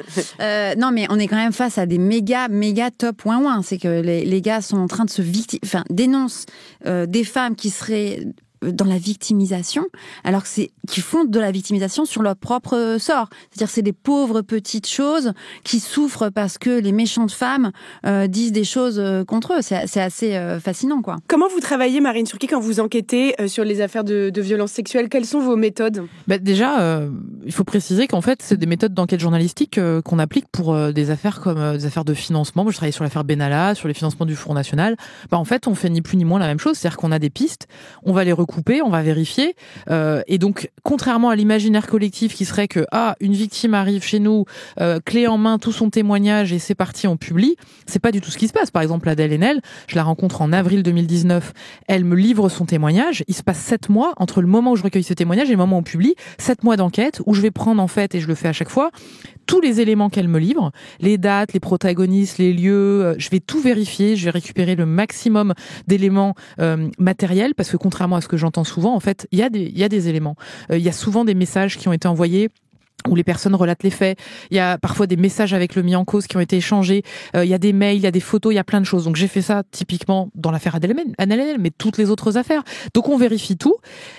Non, mais on est quand même face à des méga top ouin-ouin. C'est que les gars sont en train de dénoncent des femmes qui seraient dans la victimisation, alors que qui font de la victimisation sur leur propre sort. C'est-à-dire, c'est des pauvres petites choses qui souffrent parce que les méchantes femmes disent des choses contre eux. C'est assez fascinant, quoi. Comment vous travaillez, Marine Turki, quand vous enquêtez sur les affaires de violences sexuelles? Quelles sont vos méthodes? Déjà, il faut préciser qu'en fait, c'est des méthodes d'enquête journalistique qu'on applique pour des affaires comme des affaires de financement. Moi, je travaille sur l'affaire Benalla, sur les financements du Front National. En fait, on fait ni plus ni moins la même chose. C'est-à-dire qu'on a des pistes, on va les couper, on va vérifier. Et donc, contrairement à l'imaginaire collectif qui serait que une victime arrive chez nous, clé en main, tout son témoignage et c'est parti, on publie, c'est pas du tout ce qui se passe. Par exemple, Adèle Haenel, je la rencontre en avril 2019, elle me livre son témoignage, il se passe 7 mois entre le moment où je recueille ce témoignage et le moment où on publie, 7 mois d'enquête où je vais prendre en fait, et je le fais à chaque fois, tous les éléments qu'elle me livre, les dates, les protagonistes, les lieux, je vais tout vérifier, je vais récupérer le maximum d'éléments matériels, parce que contrairement à ce que j'entends souvent, en fait, il y a des éléments. Il y a souvent des messages qui ont été envoyés où les personnes relatent les faits. Il y a parfois des messages avec le mis en cause qui ont été échangés. Il y a des mails, il y a des photos, il y a plein de choses. Donc j'ai fait ça typiquement dans l'affaire Adèle Haenel, mais toutes les autres affaires. Donc on vérifie tout.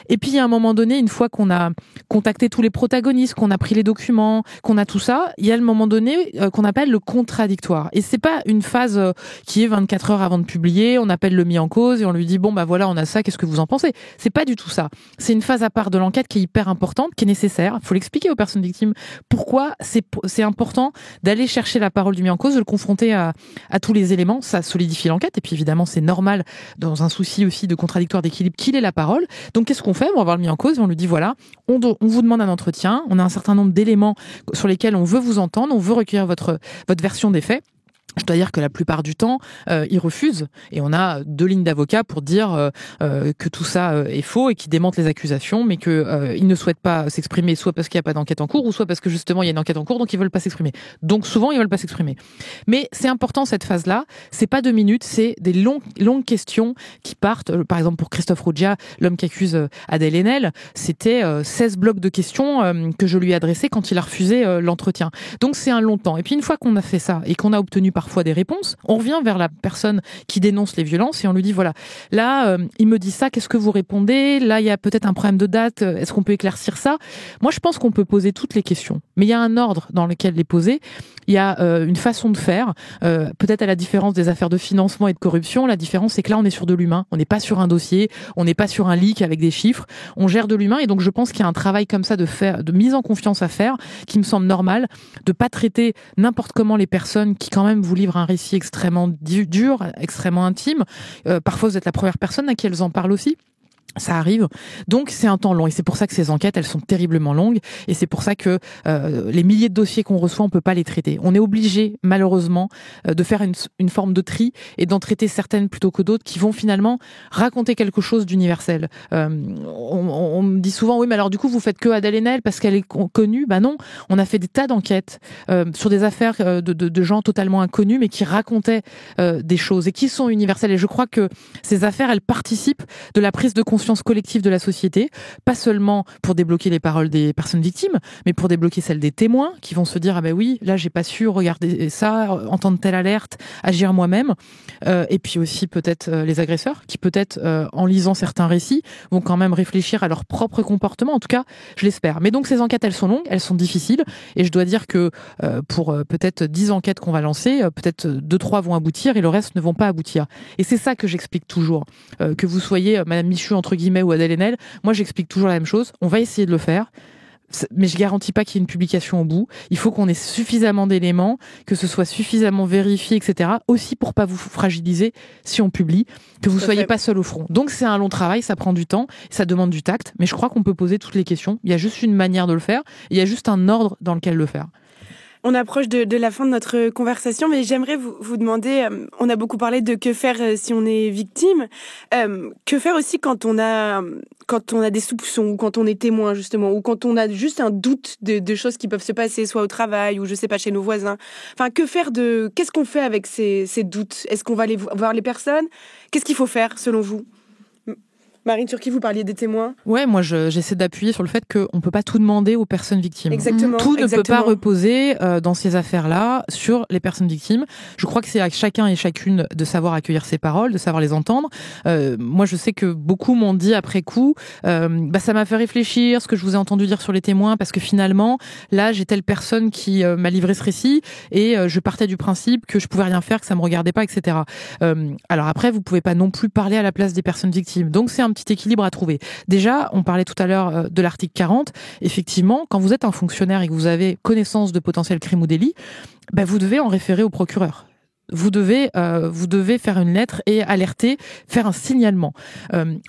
Et puis à un moment donné, une fois qu'on a contacté tous les protagonistes, qu'on a pris les documents, qu'on a tout ça, il y a le moment donné qu'on appelle le contradictoire. Et c'est pas une phase qui est 24 heures avant de publier. On appelle le mis en cause et on lui dit bon voilà, on a ça. Qu'est-ce que vous en pensez? C'est pas du tout ça. C'est une phase à part de l'enquête qui est hyper importante, qui est nécessaire. Il faut l'expliquer aux personnes victimes. Pourquoi c'est important d'aller chercher la parole du mis en cause, de le confronter à tous les éléments. Ça solidifie l'enquête et puis évidemment c'est normal dans un souci aussi de contradictoire d'équilibre qu'il ait la parole. Donc qu'est-ce qu'on fait? On va voir le mis en cause et on lui dit voilà, on vous demande un entretien, on a un certain nombre d'éléments sur lesquels on veut vous entendre, on veut recueillir votre version des faits. Je dois dire que la plupart du temps, ils refusent. Et on a 2 lignes d'avocats pour dire que tout ça est faux et qui démentent les accusations, mais que ils ne souhaitent pas s'exprimer, soit parce qu'il n'y a pas d'enquête en cours, ou soit parce que justement il y a une enquête en cours, donc ils veulent pas s'exprimer. Donc souvent ils veulent pas s'exprimer. Mais c'est important cette phase-là. C'est pas 2 minutes, c'est des longues questions qui partent. Par exemple pour Christophe Rougia, l'homme qui accuse Adèle Haenel, c'était 16 blocs de questions que je lui ai adressés quand il a refusé l'entretien. Donc c'est un long temps. Et puis une fois qu'on a fait ça et qu'on a obtenu parfois des réponses, on revient vers la personne qui dénonce les violences et on lui dit voilà, là il me dit ça, qu'est-ce que vous répondez? Là il y a peut-être un problème de date, est-ce qu'on peut éclaircir ça? Moi je pense qu'on peut poser toutes les questions, mais il y a un ordre dans lequel les poser. Il y a une façon de faire, peut-être à la différence des affaires de financement et de corruption, la différence c'est que là on est sur de l'humain, on n'est pas sur un dossier, on n'est pas sur un leak avec des chiffres, on gère de l'humain et donc je pense qu'il y a un travail comme ça de mise en confiance à faire qui me semble normal, de pas traiter n'importe comment les personnes qui quand même vous livrent un récit extrêmement dur, extrêmement intime. Parfois vous êtes la première personne à qui elles en parlent aussi. Ça arrive. Donc c'est un temps long et c'est pour ça que ces enquêtes elles sont terriblement longues et c'est pour ça que les milliers de dossiers qu'on reçoit on peut pas les traiter. On est obligé malheureusement de faire une forme de tri et d'en traiter certaines plutôt que d'autres qui vont finalement raconter quelque chose d'universel. On me dit souvent oui mais alors du coup vous faites que Adèle Haenel parce qu'elle est connue. Bah non, on a fait des tas d'enquêtes sur des affaires de gens totalement inconnus mais qui racontaient des choses et qui sont universelles et je crois que ces affaires elles participent de la prise de conscience conscience collective de la société, pas seulement pour débloquer les paroles des personnes victimes, mais pour débloquer celles des témoins qui vont se dire ah ben oui, là j'ai pas su regarder ça, entendre telle alerte, agir moi-même, et puis aussi peut-être les agresseurs qui peut-être en lisant certains récits vont quand même réfléchir à leur propre comportement. En tout cas, je l'espère. Mais donc ces enquêtes, elles sont longues, elles sont difficiles, et je dois dire que pour peut-être 10 enquêtes qu'on va lancer, peut-être 2-3 vont aboutir et le reste ne vont pas aboutir. Et c'est ça que j'explique toujours. Que vous soyez Madame Michu entre guillemets ou Adèle Haenel, moi j'explique toujours la même chose. On va essayer de le faire. Mais je garantis pas qu'il y ait une publication au bout. Il faut qu'on ait suffisamment d'éléments, que ce soit suffisamment vérifié, etc. Aussi pour pas vous fragiliser si on publie, que vous soyez pas seul au front. Donc c'est un long travail, ça prend du temps, ça demande du tact, mais je crois qu'on peut poser toutes les questions. Il y a juste une manière de le faire, il y a juste un ordre dans lequel le faire. On approche de la fin de notre conversation, mais j'aimerais vous demander, on a beaucoup parlé de que faire si on est victime, que faire aussi quand on a des soupçons, ou quand on est témoin justement, ou quand on a juste un doute de choses qui peuvent se passer, soit au travail, ou je sais pas, chez nos voisins. Enfin, qu'est-ce qu'on fait avec ces doutes? Est-ce qu'on va aller voir les personnes? Qu'est-ce qu'il faut faire selon vous? Marine Turki, vous parliez des témoins. Ouais, moi j'essaie d'appuyer sur le fait qu'on peut pas tout demander aux personnes victimes. Exactement. Tout ne peut pas reposer dans ces affaires-là sur les personnes victimes. Je crois que c'est à chacun et chacune de savoir accueillir ses paroles, de savoir les entendre. Moi je sais que beaucoup m'ont dit après coup, ça m'a fait réfléchir ce que je vous ai entendu dire sur les témoins, parce que finalement là j'ai telle personne qui m'a livré ce récit et je partais du principe que je pouvais rien faire, que ça me regardait pas, etc. Alors après vous pouvez pas non plus parler à la place des personnes victimes. Donc c'est un petit équilibre à trouver. Déjà, on parlait tout à l'heure de l'article 40. Effectivement, quand vous êtes un fonctionnaire et que vous avez connaissance de potentiels crimes ou délits, vous devez en référer au procureur. Vous devez faire une lettre et alerter, faire un signalement.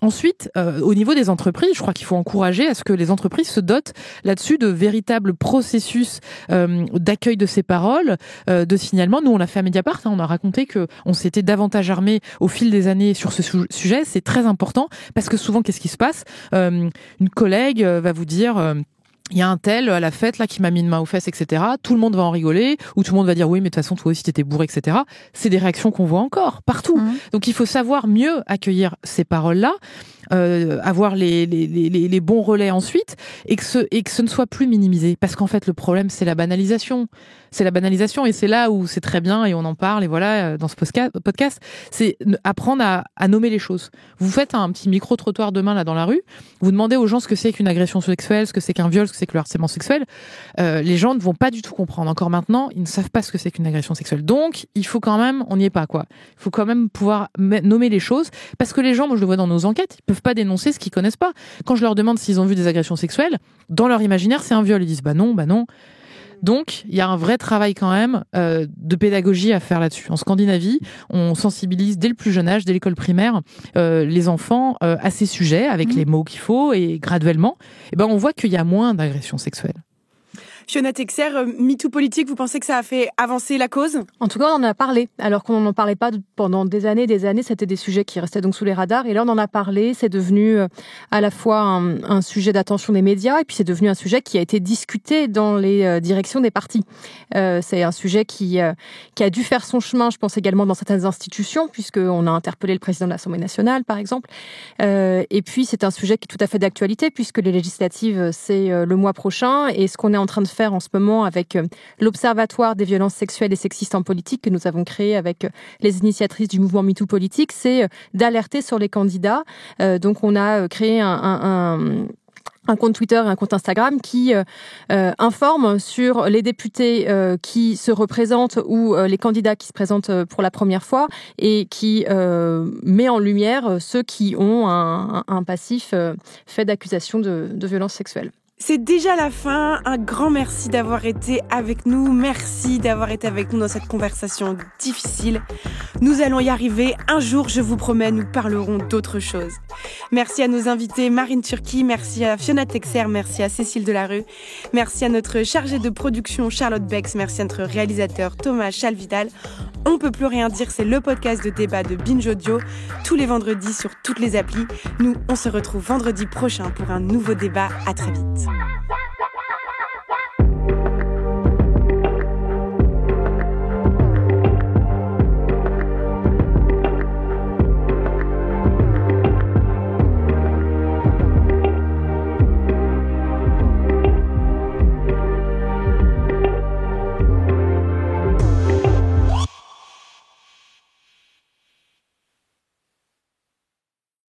Ensuite, au niveau des entreprises, je crois qu'il faut encourager à ce que les entreprises se dotent là-dessus de véritables processus d'accueil de ces paroles, de signalement. Nous, on l'a fait à Mediapart, on a raconté que on s'était davantage armé au fil des années sur ce sujet. C'est très important parce que souvent, qu'est-ce qui se passe? Une collègue va vous dire... il y a un tel à la fête là qui m'a mis une main aux fesses, etc. Tout le monde va en rigoler, ou tout le monde va dire oui, mais de toute façon toi aussi t'étais bourré, etc. C'est des réactions qu'on voit encore partout. Donc il faut savoir mieux accueillir ces paroles-là, avoir les bons relais ensuite, et que ce ne soit plus minimisé. Parce qu'en fait le problème c'est la banalisation. C'est la banalisation, et c'est là où c'est très bien, et on en parle, et voilà, dans ce podcast, c'est apprendre à nommer les choses. Vous faites un petit micro-trottoir demain là dans la rue, vous demandez aux gens ce que c'est qu'une agression sexuelle, ce que c'est qu'un viol, ce que c'est que le harcèlement sexuel, les gens ne vont pas du tout comprendre. Encore maintenant, ils ne savent pas ce que c'est qu'une agression sexuelle. Donc, il faut quand même, on n'y est pas, quoi. Il faut quand même pouvoir nommer les choses, parce que les gens, moi je le vois dans nos enquêtes, ils peuvent pas dénoncer ce qu'ils connaissent pas. Quand je leur demande s'ils ont vu des agressions sexuelles, dans leur imaginaire, c'est un viol. Ils disent bah non. Donc, il y a un vrai travail quand même de pédagogie à faire là-dessus. En Scandinavie, on sensibilise dès le plus jeune âge, dès l'école primaire, les enfants à ces sujets, avec les mots qu'il faut, et graduellement, on voit qu'il y a moins d'agressions sexuelles. Fiona Texer, MeToo politique, vous pensez que ça a fait avancer la cause? En tout cas, on en a parlé, alors qu'on n'en parlait pas pendant des années. C'était des sujets qui restaient donc sous les radars. Et là, on en a parlé. C'est devenu à la fois un sujet d'attention des médias, et puis c'est devenu un sujet qui a été discuté dans les directions des partis. C'est un sujet qui a dû faire son chemin, je pense, également dans certaines institutions, puisqu'on a interpellé le président de l'Assemblée nationale, par exemple. Et puis, c'est un sujet qui est tout à fait d'actualité, puisque les législatives, c'est le mois prochain. Et ce qu'on est en train de faire en ce moment avec l'Observatoire des violences sexuelles et sexistes en politique que nous avons créé avec les initiatrices du mouvement MeToo politique, c'est d'alerter sur les candidats. Donc on a créé un compte Twitter et un compte Instagram qui informe sur les députés qui se représentent ou les candidats qui se présentent pour la première fois, et qui met en lumière ceux qui ont un passif fait d'accusations de violences sexuelles. C'est déjà la fin. Un grand merci d'avoir été avec nous. Merci d'avoir été avec nous dans cette conversation difficile. Nous allons y arriver. Un jour, je vous promets, nous parlerons d'autre chose. Merci à nos invités, Marine Turki, merci à Fiona Texer, merci à Cécile Delarue, merci à notre chargée de production, Charlotte Bex, merci à notre réalisateur, Thomas Chalvidal. On peut plus rien dire, c'est le podcast de débat de Binge Audio, tous les vendredis sur toutes les applis. Nous, on se retrouve vendredi prochain pour un nouveau débat. À très vite.